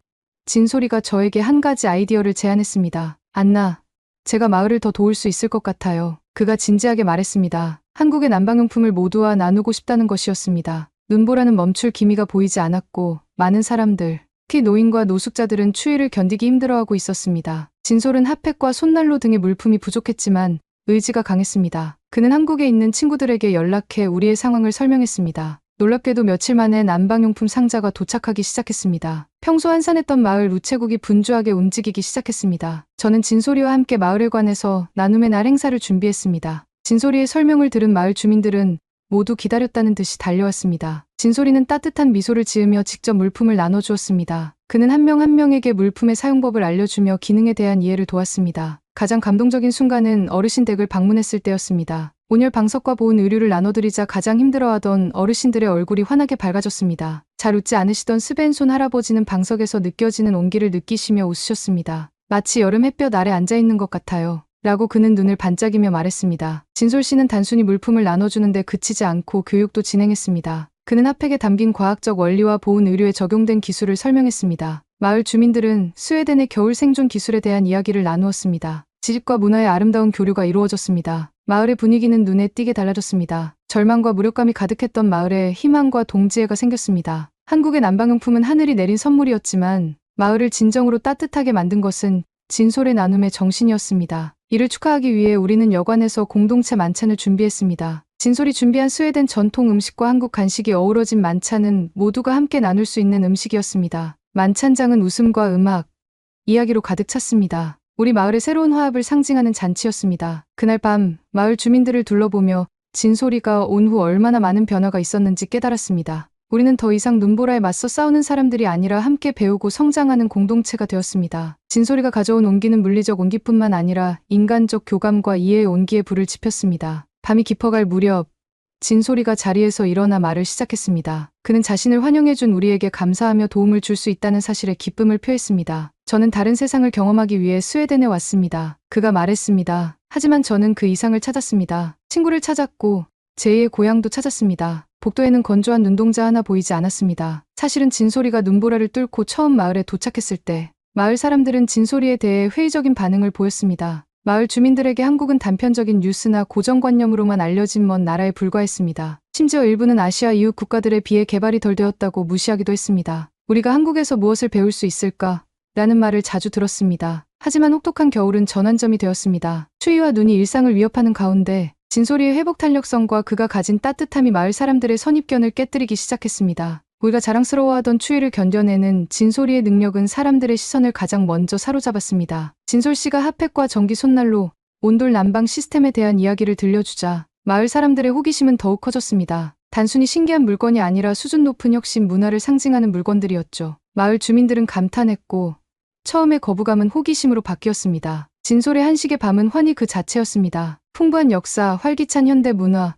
진소리가 저에게 한 가지 아이디어를 제안했습니다. 안나, 제가 마을을 더 도울 수 있을 것 같아요. 그가 진지하게 말했습니다. 한국의 난방용품을 모두와 나누고 싶다는 것이었습니다. 눈보라는 멈출 기미가 보이지 않았고 많은 사람들, 특히 노인과 노숙자들은 추위를 견디기 힘들어하고 있었습니다. 진솔은 핫팩과 손난로 등의 물품이 부족했지만 의지가 강했습니다. 그는 한국에 있는 친구들에게 연락해 우리의 상황을 설명했습니다. 놀랍게도 며칠 만에 난방용품 상자가 도착하기 시작했습니다. 평소 한산했던 마을 우체국이 분주하게 움직이기 시작했습니다. 저는 진소리와 함께 마을에 관해서 나눔의 날 행사를 준비했습니다. 진소리의 설명을 들은 마을 주민들은 모두 기다렸다는 듯이 달려왔습니다. 진솔이는 따뜻한 미소를 지으며 직접 물품을 나눠주었습니다. 그는 한 명 한 명에게 물품의 사용법을 알려주며 기능에 대한 이해를 도왔습니다. 가장 감동적인 순간은 어르신 댁을 방문했을 때였습니다. 온열 방석과 보온 의류를 나눠드리자 가장 힘들어하던 어르신들의 얼굴이 환하게 밝아졌습니다. 잘 웃지 않으시던 스벤손 할아버지는 방석에서 느껴지는 온기를 느끼시며 웃으셨습니다. 마치 여름 햇볕 아래 앉아있는 것 같아요. 라고 그는 눈을 반짝이며 말했습니다. 진솔 씨는 단순히 물품을 나눠주는데 그치지 않고 교육도 진행했습니다. 그는 핫팩에 담긴 과학적 원리와 보온 의료에 적용된 기술을 설명했습니다. 마을 주민들은 스웨덴의 겨울 생존 기술에 대한 이야기를 나누었습니다. 지식과 문화의 아름다운 교류가 이루어졌습니다. 마을의 분위기는 눈에 띄게 달라졌습니다. 절망과 무력감이 가득했던 마을에 희망과 동지애가 생겼습니다. 한국의 난방용품은 하늘이 내린 선물이었지만 마을을 진정으로 따뜻하게 만든 것은 진솔의 나눔의 정신이었습니다. 이를 축하하기 위해 우리는 여관에서 공동체 만찬을 준비했습니다. 진솔이 준비한 스웨덴 전통 음식과 한국 간식이 어우러진 만찬은 모두가 함께 나눌 수 있는 음식이었습니다. 만찬장은 웃음과 음악, 이야기로 가득 찼습니다. 우리 마을의 새로운 화합을 상징하는 잔치였습니다. 그날 밤 마을 주민들을 둘러보며 진솔이가 온 후 얼마나 많은 변화가 있었는지 깨달았습니다. 우리는 더 이상 눈보라에 맞서 싸우는 사람들이 아니라 함께 배우고 성장하는 공동체가 되었습니다. 진솔이가 가져온 온기는 물리적 온기뿐만 아니라 인간적 교감과 이해의 온기에 불을 지폈습니다. 밤이 깊어갈 무렵 진솔이가 자리에서 일어나 말을 시작했습니다. 그는 자신을 환영해준 우리에게 감사하며 도움을 줄 수 있다는 사실에 기쁨을 표했습니다. 저는 다른 세상을 경험하기 위해 스웨덴에 왔습니다. 그가 말했습니다. 하지만 저는 그 이상을 찾았습니다. 친구를 찾았고 제2의 고향도 찾았습니다. 복도에는 건조한 눈동자 하나 보이지 않았습니다. 사실은 진솔이가 눈보라를 뚫고 처음 마을에 도착했을 때 마을 사람들은 진솔이에 대해 회의적인 반응을 보였습니다. 마을 주민들에게 한국은 단편적인 뉴스나 고정관념으로만 알려진 먼 나라에 불과했습니다. 심지어 일부는 아시아 이웃 국가들에 비해 개발이 덜 되었다고 무시하기도 했습니다. 우리가 한국에서 무엇을 배울 수 있을까? 라는 말을 자주 들었습니다. 하지만 혹독한 겨울은 전환점이 되었습니다. 추위와 눈이 일상을 위협하는 가운데 진솔이의 회복 탄력성과 그가 가진 따뜻함이 마을 사람들의 선입견을 깨뜨리기 시작했습니다. 우리가 자랑스러워하던 추위를 견뎌내는 진솔이의 능력은 사람들의 시선을 가장 먼저 사로잡았습니다. 진솔 씨가 핫팩과 전기 손난로, 온돌 난방 시스템에 대한 이야기를 들려주자 마을 사람들의 호기심은 더욱 커졌습니다. 단순히 신기한 물건이 아니라 수준 높은 혁신 문화를 상징하는 물건들이었죠. 마을 주민들은 감탄했고 처음의 거부감은 호기심으로 바뀌었습니다. 진솔의 한식의 밤은 환희 그 자체였습니다. 풍부한 역사, 활기찬 현대 문화,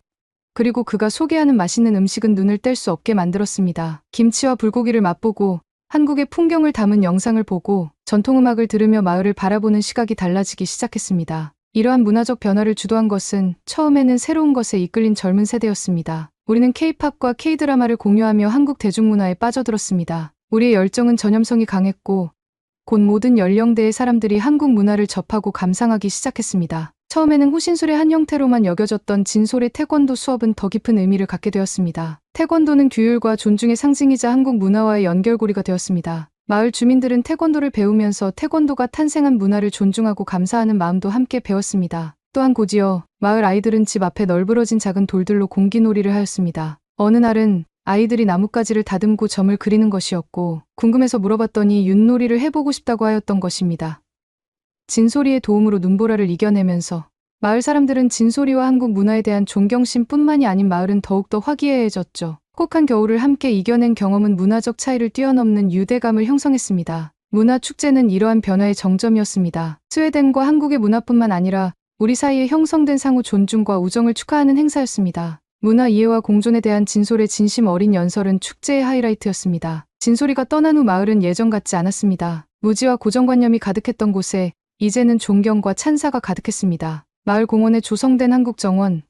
그리고 그가 소개하는 맛있는 음식은 눈을 뗄 수 없게 만들었습니다. 김치와 불고기를 맛보고 한국의 풍경을 담은 영상을 보고 전통음악을 들으며 마을을 바라보는 시각이 달라지기 시작했습니다. 이러한 문화적 변화를 주도한 것은 처음에는 새로운 것에 이끌린 젊은 세대였습니다. 우리는 K-팝과 K-드라마를 공유하며 한국 대중문화에 빠져들었습니다. 우리의 열정은 전염성이 강했고 곧 모든 연령대의 사람들이 한국 문화를 접하고 감상하기 시작했습니다. 처음에는 호신술의 한 형태로만 여겨졌던 진솔의 태권도 수업은 더 깊은 의미를 갖게 되었습니다. 태권도는 규율과 존중의 상징이자 한국 문화와의 연결고리가 되었습니다. 마을 주민들은 태권도를 배우면서 태권도가 탄생한 문화를 존중하고 감사하는 마음도 함께 배웠습니다. 또한 곧이어 마을 아이들은 집 앞에 널브러진 작은 돌들로 공기놀이를 하였습니다. 어느 날은 아이들이 나뭇가지를 다듬고 점을 그리는 것이었고 궁금해서 물어봤더니 윷놀이를 해보고 싶다고 하였던 것입니다. 진솔이의 도움으로 눈보라를 이겨내면서 마을 사람들은 진솔이와 한국 문화에 대한 존경심뿐만이 아닌 마을은 더욱더 화기애애해졌죠. 혹한 겨울을 함께 이겨낸 경험은 문화적 차이를 뛰어넘는 유대감을 형성했습니다. 문화축제는 이러한 변화의 정점이었습니다. 스웨덴과 한국의 문화뿐만 아니라 우리 사이에 형성된 상호 존중과 우정을 축하하는 행사였습니다. 문화 이해와 공존에 대한 진솔의 진심 어린 연설은 축제의 하이라이트였습니다. 진솔이가 떠난 후 마을은 예전 같지 않았습니다. 무지와 고정관념이 가득했던 곳에 이제는 존경과 찬사가 가득했습니다. 마을 공원에 조성된 한국 정원,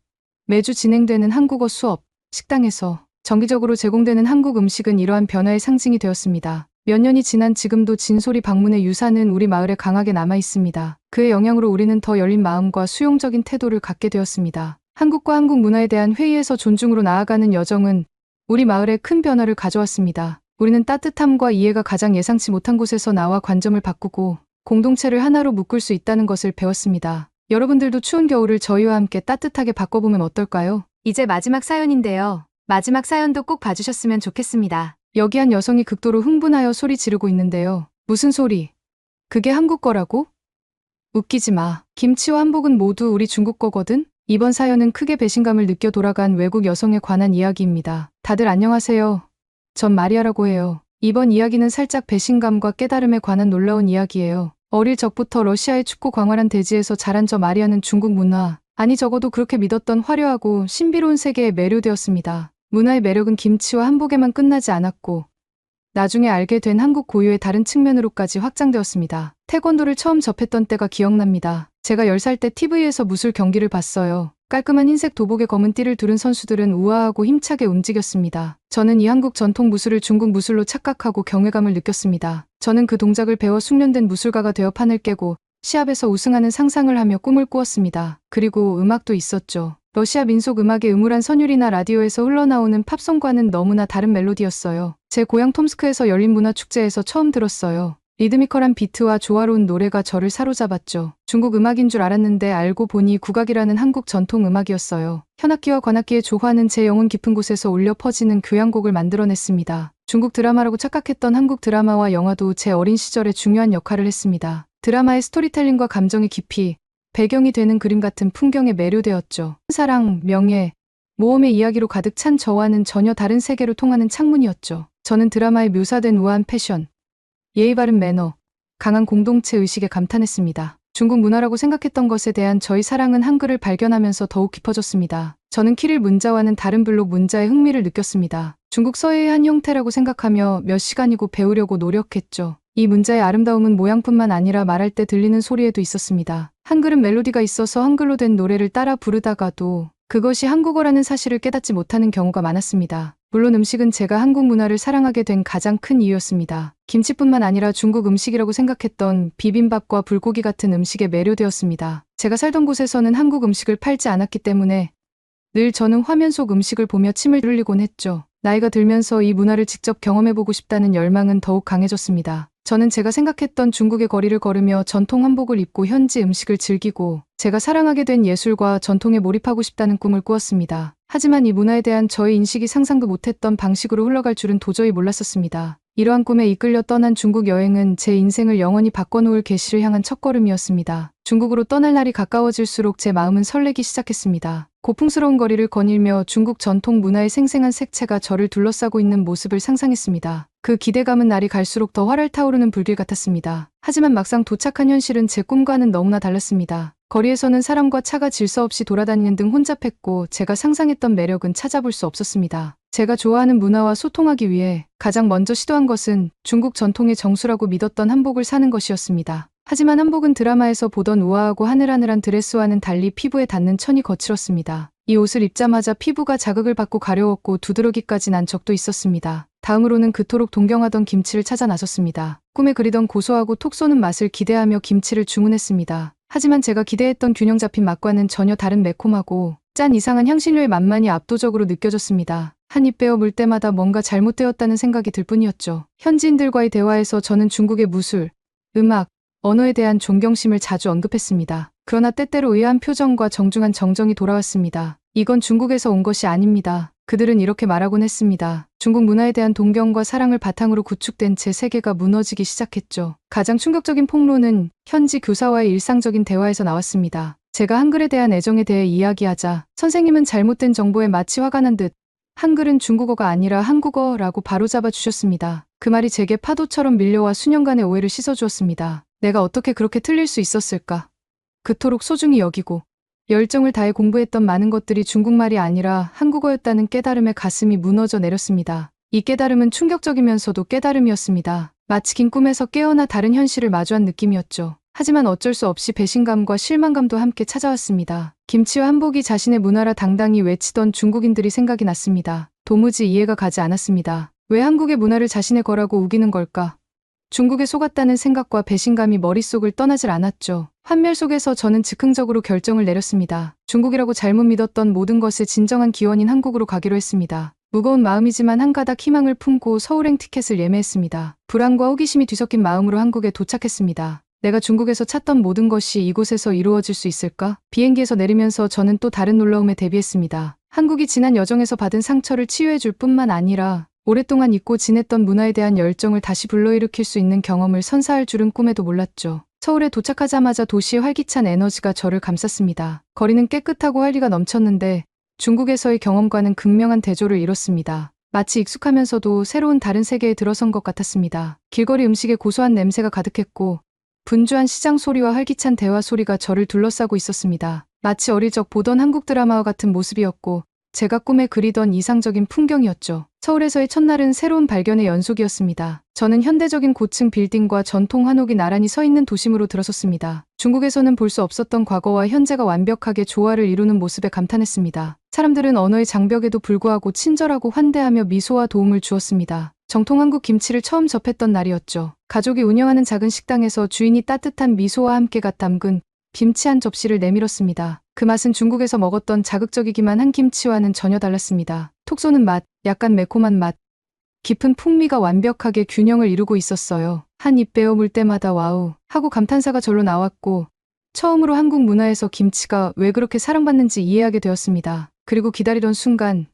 매주 진행되는 한국어 수업, 식당에서 정기적으로 제공되는 한국 음식은 이러한 변화의 상징이 되었습니다. 몇 년이 지난 지금도 진솔이 방문의 유산은 우리 마을에 강하게 남아 있습니다. 그의 영향으로 우리는 더 열린 마음과 수용적인 태도를 갖게 되었습니다. 한국과 한국 문화에 대한 회의에서 존중으로 나아가는 여정은 우리 마을에 큰 변화를 가져왔습니다. 우리는 따뜻함과 이해가 가장 예상치 못한 곳에서 나와 관점을 바꾸고 공동체를 하나로 묶을 수 있다는 것을 배웠습니다. 여러분들도 추운 겨울을 저희와 함께 따뜻하게 바꿔보면 어떨까요? 이제 마지막 사연인데요. 마지막 사연도 꼭 봐주셨으면 좋겠습니다. 여기 한 여성이 극도로 흥분하여 소리 지르고 있는데요. 무슨 소리? 그게 한국 거라고? 웃기지 마. 김치와 한복은 모두 우리 중국 거거든? 이번 사연은 크게 배신감을 느껴 돌아간 외국 여성에 관한 이야기입니다. 다들 안녕하세요. 전 마리아라고 해요. 이번 이야기는 살짝 배신감과 깨달음에 관한 놀라운 이야기예요. 어릴 적부터 러시아의 춥고 광활한 대지에서 자란 저 마리아는 중국 문화, 아니 적어도 그렇게 믿었던 화려하고 신비로운 세계에 매료되었습니다. 문화의 매력은 김치와 한복에만 끝나지 않았고 나중에 알게 된 한국 고유의 다른 측면으로까지 확장되었습니다. 태권도를 처음 접했던 때가 기억납니다. 제가 10살 때 TV에서 무술 경기를 봤어요. 깔끔한 흰색 도복에 검은 띠를 두른 선수들은 우아하고 힘차게 움직였습니다. 저는 이 한국 전통 무술을 중국 무술로 착각하고 경외감을 느꼈습니다. 저는 그 동작을 배워 숙련된 무술가가 되어 판을 깨고 시합에서 우승하는 상상을 하며 꿈을 꾸었습니다. 그리고 음악도 있었죠. 러시아 민속 음악의 음울한 선율이나 라디오에서 흘러나오는 팝송과는 너무나 다른 멜로디였어요. 제 고향 톰스크에서 열린 문화축제에서 처음 들었어요. 리드미컬한 비트와 조화로운 노래가 저를 사로잡았죠. 중국 음악인 줄 알았는데 알고 보니 국악이라는 한국 전통 음악이었어요. 현악기와 관악기의 조화는 제 영혼 깊은 곳에서 울려 퍼지는 교향곡을 만들어냈습니다. 중국 드라마라고 착각했던 한국 드라마와 영화도 제 어린 시절에 중요한 역할을 했습니다. 드라마의 스토리텔링과 감정의 깊이, 배경이 되는 그림 같은 풍경에 매료되었죠. 사랑, 명예, 모험의 이야기로 가득 찬 저와는 전혀 다른 세계로 통하는 창문이었죠. 저는 드라마에 묘사된 우아한 패션, 예의 바른 매너, 강한 공동체 의식에 감탄했습니다. 중국 문화라고 생각했던 것에 대한 저의 사랑은 한글을 발견하면서 더욱 깊어졌습니다. 저는 키릴 문자와는 다른 블록 문자에 흥미를 느꼈습니다. 중국 서예의 한 형태라고 생각하며 몇 시간이고 배우려고 노력했죠. 이 문자의 아름다움은 모양뿐만 아니라 말할 때 들리는 소리에도 있었습니다. 한글은 멜로디가 있어서 한글로 된 노래를 따라 부르다가도 그것이 한국어라는 사실을 깨닫지 못하는 경우가 많았습니다. 물론 음식은 제가 한국 문화를 사랑하게 된 가장 큰 이유였습니다. 김치뿐만 아니라 중국 음식이라고 생각했던 비빔밥과 불고기 같은 음식에 매료되었습니다. 제가 살던 곳에서는 한국 음식을 팔지 않았기 때문에 늘 저는 화면 속 음식을 보며 침을 흘리곤 했죠. 나이가 들면서 이 문화를 직접 경험해보고 싶다는 열망은 더욱 강해졌습니다. 저는 제가 생각했던 중국의 거리를 걸으며 전통 한복을 입고 현지 음식을 즐기고 제가 사랑하게 된 예술과 전통에 몰입하고 싶다는 꿈을 꾸었습니다. 하지만 이 문화에 대한 저의 인식이 상상도 못했던 방식으로 흘러갈 줄은 도저히 몰랐었습니다. 이러한 꿈에 이끌려 떠난 중국 여행은 제 인생을 영원히 바꿔놓을 계시를 향한 첫걸음이었습니다. 중국으로 떠날 날이 가까워질수록 제 마음은 설레기 시작했습니다. 고풍스러운 거리를 거닐며 중국 전통 문화의 생생한 색채가 저를 둘러싸고 있는 모습을 상상했습니다. 그 기대감은 날이 갈수록 더 활활 타오르는 불길 같았습니다. 하지만 막상 도착한 현실은 제 꿈과는 너무나 달랐습니다. 거리에서는 사람과 차가 질서 없이 돌아다니는 등 혼잡했고 제가 상상했던 매력은 찾아볼 수 없었습니다. 제가 좋아하는 문화와 소통하기 위해 가장 먼저 시도한 것은 중국 전통의 정수라고 믿었던 한복을 사는 것이었습니다. 하지만 한복은 드라마에서 보던 우아하고 하늘하늘한 드레스와는 달리 피부에 닿는 천이 거칠었습니다. 이 옷을 입자마자 피부가 자극을 받고 가려웠고 두드러기까지 난 적도 있었습니다. 다음으로는 그토록 동경하던 김치를 찾아 나섰습니다. 꿈에 그리던 고소하고 톡 쏘는 맛을 기대하며 김치를 주문했습니다. 하지만 제가 기대했던 균형 잡힌 맛과는 전혀 다른 매콤하고 짠 이상한 향신료의 맛만이 압도적으로 느껴졌습니다. 한 입 베어 물 때마다 뭔가 잘못되었다는 생각이 들 뿐이었죠. 현지인들과의 대화에서 저는 중국의 무술, 음악, 언어에 대한 존경심을 자주 언급했습니다. 그러나 때때로 의아한 표정과 정중한 정정이 돌아왔습니다. 이건 중국에서 온 것이 아닙니다. 그들은 이렇게 말하곤 했습니다. 중국 문화에 대한 동경과 사랑을 바탕으로 구축된 제 세계가 무너지기 시작했죠. 가장 충격적인 폭로는 현지 교사와의 일상적인 대화에서 나왔습니다. 제가 한글에 대한 애정에 대해 이야기하자 선생님은 잘못된 정보에 마치 화가 난 듯 한글은 중국어가 아니라 한국어라고 바로잡아 주셨습니다. 그 말이 제게 파도처럼 밀려와 수년간의 오해를 씻어주었습니다. 내가 어떻게 그렇게 틀릴 수 있었을까? 그토록 소중히 여기고 열정을 다해 공부했던 많은 것들이 중국말이 아니라 한국어였다는 깨달음에 가슴이 무너져 내렸습니다. 이 깨달음은 충격적이면서도 깨달음이었습니다. 마치 긴 꿈에서 깨어나 다른 현실을 마주한 느낌이었죠. 하지만 어쩔 수 없이 배신감과 실망감도 함께 찾아왔습니다. 김치와 한복이 자신의 문화라 당당히 외치던 중국인들이 생각이 났습니다. 도무지 이해가 가지 않았습니다. 왜 한국의 문화를 자신의 거라고 우기는 걸까? 중국에 속았다는 생각과 배신감이 머릿속을 떠나질 않았죠. 환멸 속에서 저는 즉흥적으로 결정을 내렸습니다. 중국이라고 잘못 믿었던 모든 것의 진정한 기원인 한국으로 가기로 했습니다. 무거운 마음이지만 한 가닥 희망을 품고 서울행 티켓을 예매했습니다. 불안과 호기심이 뒤섞인 마음으로 한국에 도착했습니다. 내가 중국에서 찾던 모든 것이 이곳에서 이루어질 수 있을까? 비행기에서 내리면서 저는 또 다른 놀라움에 대비했습니다. 한국이 지난 여정에서 받은 상처를 치유해 줄 뿐만 아니라 오랫동안 잊고 지냈던 문화에 대한 열정을 다시 불러일으킬 수 있는 경험을 선사할 줄은 꿈에도 몰랐죠. 서울에 도착하자마자 도시의 활기찬 에너지가 저를 감쌌습니다. 거리는 깨끗하고 활기가 넘쳤는데 중국에서의 경험과는 극명한 대조를 이뤘습니다. 마치 익숙하면서도 새로운 다른 세계에 들어선 것 같았습니다. 길거리 음식에 고소한 냄새가 가득했고 분주한 시장 소리와 활기찬 대화 소리가 저를 둘러싸고 있었습니다. 마치 어릴 적 보던 한국 드라마와 같은 모습이었고 제가 꿈에 그리던 이상적인 풍경이었죠. 서울에서의 첫날은 새로운 발견의 연속이었습니다. 저는 현대적인 고층 빌딩과 전통 한옥이 나란히 서 있는 도심으로 들어섰습니다. 중국에서는 볼 수 없었던 과거와 현재가 완벽하게 조화를 이루는 모습에 감탄했습니다. 사람들은 언어의 장벽에도 불구하고 친절하고 환대하며 미소와 도움을 주었습니다. 정통 한국 김치를 처음 접했던 날이었죠. 가족이 운영하는 작은 식당에서 주인이 따뜻한 미소와 함께 갓 담근 김치 한 접시를 내밀었습니다. 그 맛은 중국에서 먹었던 자극적이기만 한 김치와는 전혀 달랐습니다. 톡 쏘는 맛, 약간 매콤한 맛, 깊은 풍미가 완벽하게 균형을 이루고 있었어요. 한 입 베어 물 때마다 와우 하고 감탄사가 절로 나왔고 처음으로 한국 문화에서 김치가 왜 그렇게 사랑받는지 이해하게 되었습니다. 그리고 기다리던 순간,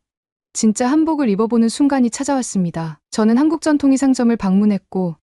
진짜 한복을 입어보는 순간이 찾아왔습니다. 저는 한국 전통의 상점을 방문했고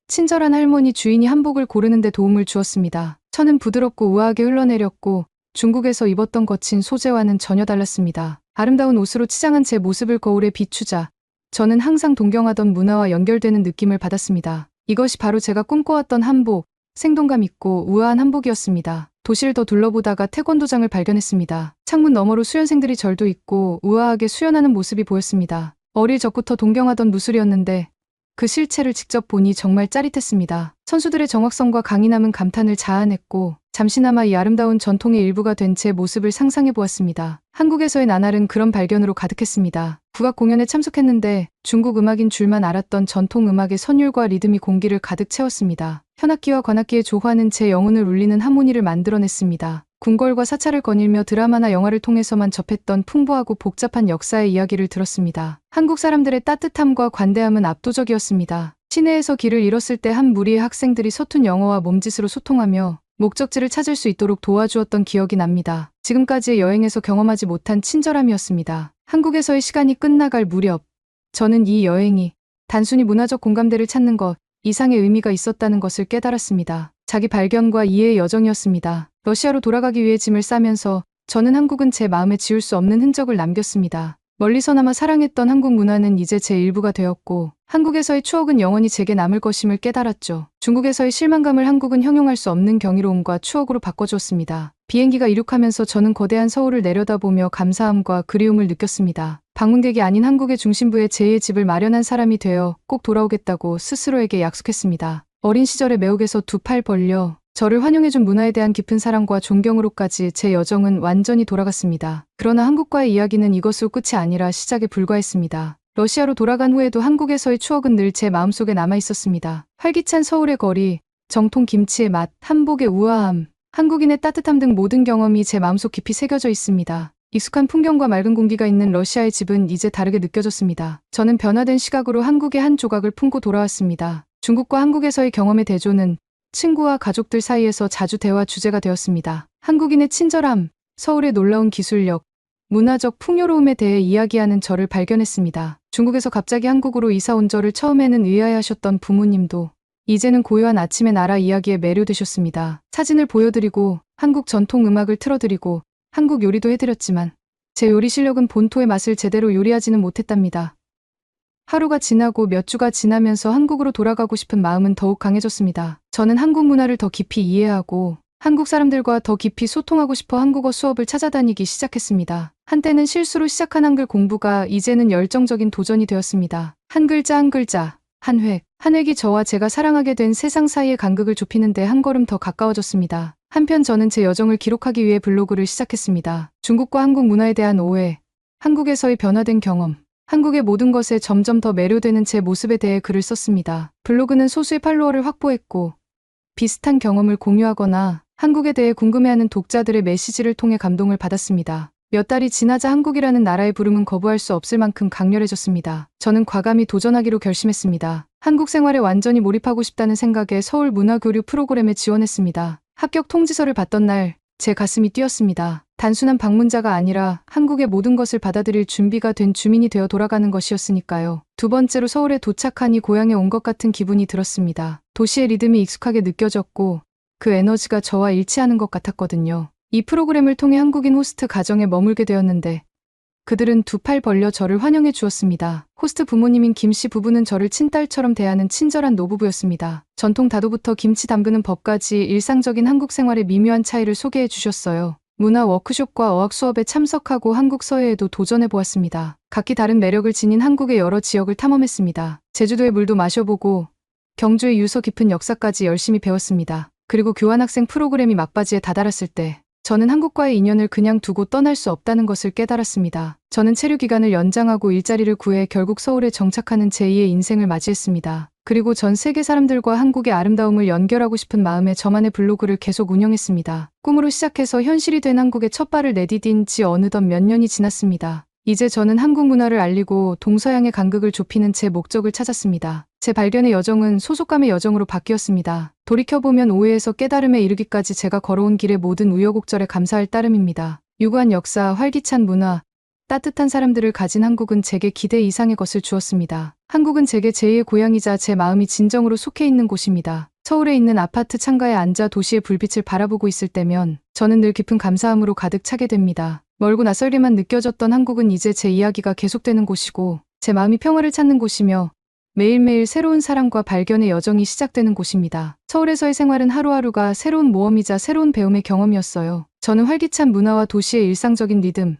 친절한 할머니 주인이 한복을 고르는 데 도움을 주었습니다. 천은 부드럽고 우아하게 흘러내렸고 중국에서 입었던 거친 소재와는 전혀 달랐습니다. 아름다운 옷으로 치장한 제 모습을 거울에 비추자 저는 항상 동경하던 문화와 연결되는 느낌을 받았습니다. 이것이 바로 제가 꿈꿔왔던 한복, 생동감 있고 우아한 한복이었습니다. 도시를 더 둘러보다가 태권도장을 발견했습니다. 창문 너머로 수련생들이 절도 있고 우아하게 수련하는 모습이 보였습니다. 어릴 적부터 동경하던 무술이었는데 그 실체를 직접 보니 정말 짜릿했습니다. 선수들의 정확성과 강인함은 감탄을 자아냈고 잠시나마 이 아름다운 전통의 일부가 된 제 모습을 상상해 보았습니다. 한국에서의 나날은 그런 발견으로 가득했습니다. 국악 공연에 참석했는데 중국 음악인 줄만 알았던 전통 음악의 선율과 리듬이 공기를 가득 채웠습니다. 현악기와 관악기의 조화는 제 영혼을 울리는 하모니를 만들어냈습니다. 궁궐과 사찰을 거닐며 드라마나 영화를 통해서만 접했던 풍부하고 복잡한 역사의 이야기를 들었습니다. 한국 사람들의 따뜻함과 관대함은 압도적이었습니다. 시내에서 길을 잃었을 때 한 무리의 학생들이 서툰 영어와 몸짓으로 소통하며 목적지를 찾을 수 있도록 도와주었던 기억이 납니다. 지금까지의 여행에서 경험하지 못한 친절함이었습니다. 한국에서의 시간이 끝나갈 무렵, 저는 이 여행이 단순히 문화적 공감대를 찾는 것 이상의 의미가 있었다는 것을 깨달았습니다. 자기 발견과 이해의 여정이었습니다. 러시아로 돌아가기 위해 짐을 싸면서 저는 한국은 제 마음에 지울 수 없는 흔적을 남겼습니다. 멀리서나마 사랑했던 한국 문화는 이제 제 일부가 되었고 한국에서의 추억은 영원히 제게 남을 것임을 깨달았죠. 중국에서의 실망감을 한국은 형용할 수 없는 경이로움과 추억으로 바꿔주었습니다. 비행기가 이륙하면서 저는 거대한 서울을 내려다보며 감사함과 그리움을 느꼈습니다. 방문객이 아닌 한국의 중심부에 제2의 집을 마련한 사람이 되어 꼭 돌아오겠다고 스스로에게 약속했습니다. 어린 시절의 매혹에서 두 팔 벌려 저를 환영해준 문화에 대한 깊은 사랑과 존경으로까지 제 여정은 완전히 돌아갔습니다. 그러나 한국과의 이야기는 이것으로 끝이 아니라 시작에 불과했습니다. 러시아로 돌아간 후에도 한국에서의 추억은 늘 제 마음속에 남아있었습니다. 활기찬 서울의 거리, 정통 김치의 맛, 한복의 우아함, 한국인의 따뜻함 등 모든 경험이 제 마음속 깊이 새겨져 있습니다. 익숙한 풍경과 맑은 공기가 있는 러시아의 집은 이제 다르게 느껴졌습니다. 저는 변화된 시각으로 한국의 한 조각을 품고 돌아왔습니다. 중국과 한국에서의 경험의 대조는 친구와 가족들 사이에서 자주 대화 주제가 되었습니다. 한국인의 친절함, 서울의 놀라운 기술력, 문화적 풍요로움에 대해 이야기하는 저를 발견했습니다. 중국에서 갑자기 한국으로 이사 온 저를 처음에는 의아해하셨던 부모님도 이제는 고요한 아침의 나라 이야기에 매료되셨습니다. 사진을 보여드리고 한국 전통 음악을 틀어드리고 한국 요리도 해드렸지만 제 요리 실력은 본토의 맛을 제대로 요리하지는 못했답니다. 하루가 지나고 몇 주가 지나면서 한국으로 돌아가고 싶은 마음은 더욱 강해졌습니다. 저는 한국 문화를 더 깊이 이해하고 한국 사람들과 더 깊이 소통하고 싶어 한국어 수업을 찾아다니기 시작했습니다. 한때는 실수로 시작한 한글 공부가 이제는 열정적인 도전이 되었습니다. 한 글자 한 글자, 한 획, 한 획이 저와 제가 사랑하게 된 세상 사이의 간극을 좁히는데 한 걸음 더 가까워졌습니다. 한편 저는 제 여정을 기록하기 위해 블로그를 시작했습니다. 중국과 한국 문화에 대한 오해, 한국에서의 변화된 경험, 한국의 모든 것에 점점 더 매료되는 제 모습에 대해 글을 썼습니다. 블로그는 소수의 팔로워를 확보했고 비슷한 경험을 공유하거나 한국에 대해 궁금해하는 독자들의 메시지를 통해 감동을 받았습니다. 몇 달이 지나자 한국이라는 나라의 부름은 거부할 수 없을 만큼 강렬해졌습니다. 저는 과감히 도전하기로 결심했습니다. 한국 생활에 완전히 몰입하고 싶다는 생각에 서울 문화교류 프로그램에 지원했습니다. 합격 통지서를 받던 날 제 가슴이 뛰었습니다. 단순한 방문자가 아니라 한국의 모든 것을 받아들일 준비가 된 주민이 되어 돌아가는 것이었으니까요. 두 번째로 서울에 도착하니 고향에 온 것 같은 기분이 들었습니다. 도시의 리듬이 익숙하게 느껴졌고 그 에너지가 저와 일치하는 것 같았거든요. 이 프로그램을 통해 한국인 호스트 가정에 머물게 되었는데 그들은 두 팔 벌려 저를 환영해 주었습니다. 호스트 부모님인 김 씨 부부는 저를 친딸처럼 대하는 친절한 노부부였습니다. 전통 다도부터 김치 담그는 법까지 일상적인 한국 생활의 미묘한 차이를 소개해 주셨어요. 문화 워크숍과 어학 수업에 참석하고 한국 서예에도 도전해 보았습니다. 각기 다른 매력을 지닌 한국의 여러 지역을 탐험했습니다. 제주도의 물도 마셔보고 경주의 유서 깊은 역사까지 열심히 배웠습니다. 그리고 교환학생 프로그램이 막바지에 다다랐을 때 저는 한국과의 인연을 그냥 두고 떠날 수 없다는 것을 깨달았습니다. 저는 체류 기간을 연장하고 일자리를 구해 결국 서울에 정착하는 제2의 인생을 맞이했습니다. 그리고 전 세계 사람들과 한국의 아름다움을 연결하고 싶은 마음에 저만의 블로그를 계속 운영했습니다. 꿈으로 시작해서 현실이 된 한국에 첫 발을 내디딘 지 어느덧 몇 년이 지났습니다. 이제 저는 한국 문화를 알리고 동서양의 간극을 좁히는 제 목적을 찾았습니다. 제 발견의 여정은 소속감의 여정으로 바뀌었습니다. 돌이켜보면 오해에서 깨달음에 이르기까지 제가 걸어온 길의 모든 우여곡절에 감사할 따름입니다. 유구한 역사, 활기찬 문화, 따뜻한 사람들을 가진 한국은 제게 기대 이상의 것을 주었습니다. 한국은 제게 제2의 고향이자 제 마음이 진정으로 속해 있는 곳입니다. 서울에 있는 아파트 창가에 앉아 도시의 불빛을 바라보고 있을 때면 저는 늘 깊은 감사함으로 가득 차게 됩니다. 멀고 낯설게만 느껴졌던 한국은 이제 제 이야기가 계속되는 곳이고 제 마음이 평화를 찾는 곳이며 매일매일 새로운 사랑과 발견의 여정이 시작되는 곳입니다. 서울에서의 생활은 하루하루가 새로운 모험이자 새로운 배움의 경험이었어요. 저는 활기찬 문화와 도시의 일상적인 리듬,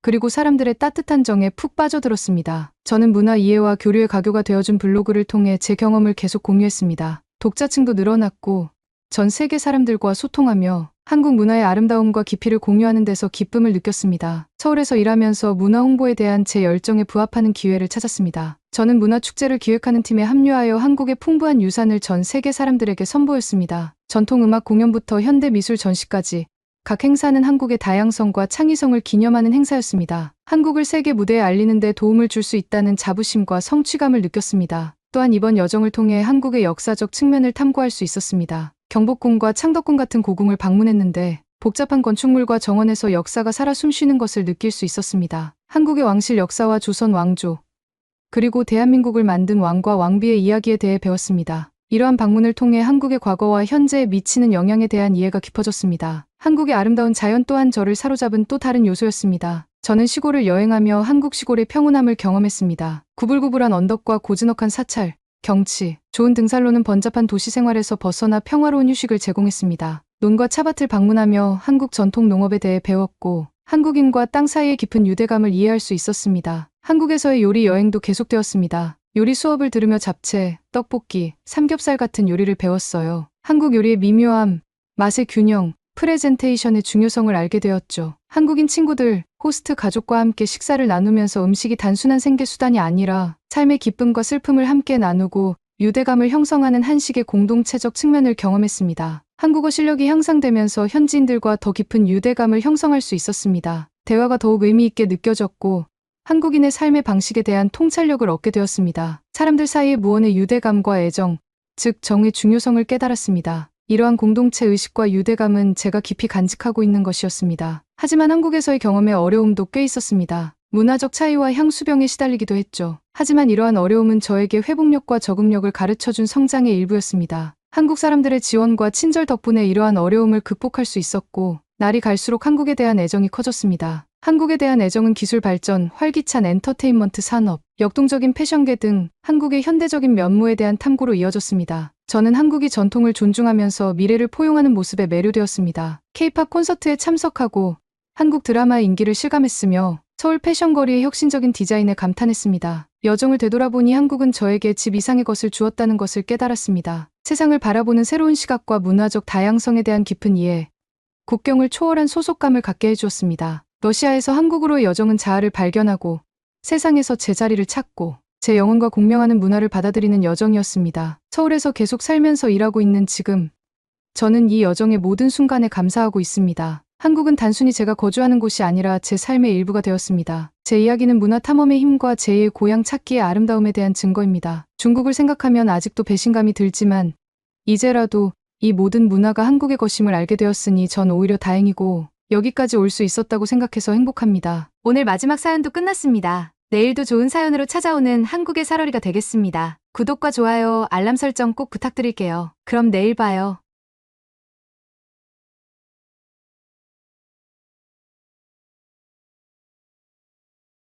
그리고 사람들의 따뜻한 정에 푹 빠져들었습니다. 저는 문화 이해와 교류의 가교가 되어준 블로그를 통해 제 경험을 계속 공유했습니다. 독자층도 늘어났고 전 세계 사람들과 소통하며 한국 문화의 아름다움과 깊이를 공유하는 데서 기쁨을 느꼈습니다. 서울에서 일하면서 문화 홍보에 대한 제 열정에 부합하는 기회를 찾았습니다. 저는 문화축제를 기획하는 팀에 합류하여 한국의 풍부한 유산을 전 세계 사람들에게 선보였습니다. 전통음악 공연부터 현대미술 전시까지 각 행사는 한국의 다양성과 창의성을 기념하는 행사였습니다. 한국을 세계 무대에 알리는 데 도움을 줄 수 있다는 자부심과 성취감을 느꼈습니다. 또한 이번 여정을 통해 한국의 역사적 측면을 탐구할 수 있었습니다. 경복궁과 창덕궁 같은 고궁을 방문했는데 복잡한 건축물과 정원에서 역사가 살아 숨쉬는 것을 느낄 수 있었습니다. 한국의 왕실 역사와 조선 왕조, 그리고 대한민국을 만든 왕과 왕비의 이야기에 대해 배웠습니다. 이러한 방문을 통해 한국의 과거와 현재에 미치는 영향에 대한 이해가 깊어졌습니다. 한국의 아름다운 자연 또한 저를 사로잡은 또 다른 요소였습니다. 저는 시골을 여행하며 한국 시골의 평온함을 경험했습니다. 구불구불한 언덕과 고즈넉한 사찰, 경치, 좋은 등산로는 번잡한 도시 생활에서 벗어나 평화로운 휴식을 제공했습니다. 논과 차밭을 방문하며 한국 전통 농업에 대해 배웠고 한국인과 땅 사이의 깊은 유대감을 이해할 수 있었습니다. 한국에서의 요리 여행도 계속되었습니다. 요리 수업을 들으며 잡채, 떡볶이, 삼겹살 같은 요리를 배웠어요. 한국 요리의 미묘함, 맛의 균형, 프레젠테이션의 중요성을 알게 되었죠. 한국인 친구들, 호스트 가족과 함께 식사를 나누면서 음식이 단순한 생계수단이 아니라 삶의 기쁨과 슬픔을 함께 나누고 유대감을 형성하는 한식의 공동체적 측면을 경험했습니다. 한국어 실력이 향상되면서 현지인들과 더 깊은 유대감을 형성할 수 있었습니다. 대화가 더욱 의미 있게 느껴졌고 한국인의 삶의 방식에 대한 통찰력을 얻게 되었습니다. 사람들 사이의 무언의 유대감과 애정, 즉 정의 중요성을 깨달았습니다. 이러한 공동체 의식과 유대감은 제가 깊이 간직하고 있는 것이었습니다. 하지만 한국에서의 경험에 어려움도 꽤 있었습니다. 문화적 차이와 향수병에 시달리기도 했죠. 하지만 이러한 어려움은 저에게 회복력과 적응력을 가르쳐준 성장의 일부였습니다. 한국 사람들의 지원과 친절 덕분에 이러한 어려움을 극복할 수 있었고 날이 갈수록 한국에 대한 애정이 커졌습니다. 한국에 대한 애정은 기술 발전, 활기찬 엔터테인먼트 산업, 역동적인 패션계 등 한국의 현대적인 면모에 대한 탐구로 이어졌습니다. 저는 한국이 전통을 존중하면서 미래를 포용하는 모습에 매료되었습니다. K-팝 콘서트에 참석하고 한국 드라마의 인기를 실감했으며 서울 패션거리의 혁신적인 디자인에 감탄했습니다. 여정을 되돌아보니 한국은 저에게 집 이상의 것을 주었다는 것을 깨달았습니다. 세상을 바라보는 새로운 시각과 문화적 다양성에 대한 깊은 이해, 국경을 초월한 소속감을 갖게 해주었습니다. 러시아에서 한국으로의 여정은 자아를 발견하고 세상에서 제 자리를 찾고 제 영혼과 공명하는 문화를 받아들이는 여정이었습니다. 서울에서 계속 살면서 일하고 있는 지금 저는 이 여정의 모든 순간에 감사하고 있습니다. 한국은 단순히 제가 거주하는 곳이 아니라 제 삶의 일부가 되었습니다. 제 이야기는 문화 탐험의 힘과 제2의 고향 찾기의 아름다움에 대한 증거입니다. 중국을 생각하면 아직도 배신감이 들지만 이제라도 이 모든 문화가 한국의 것임을 알게 되었으니 전 오히려 다행이고 여기까지 올 수 있었다고 생각해서 행복합니다. 오늘 마지막 사연도 끝났습니다. 내일도 좋은 사연으로 찾아오는 한국의 살얼이가 되겠습니다. 구독과 좋아요, 알람 설정 꼭 부탁드릴게요. 그럼 내일 봐요.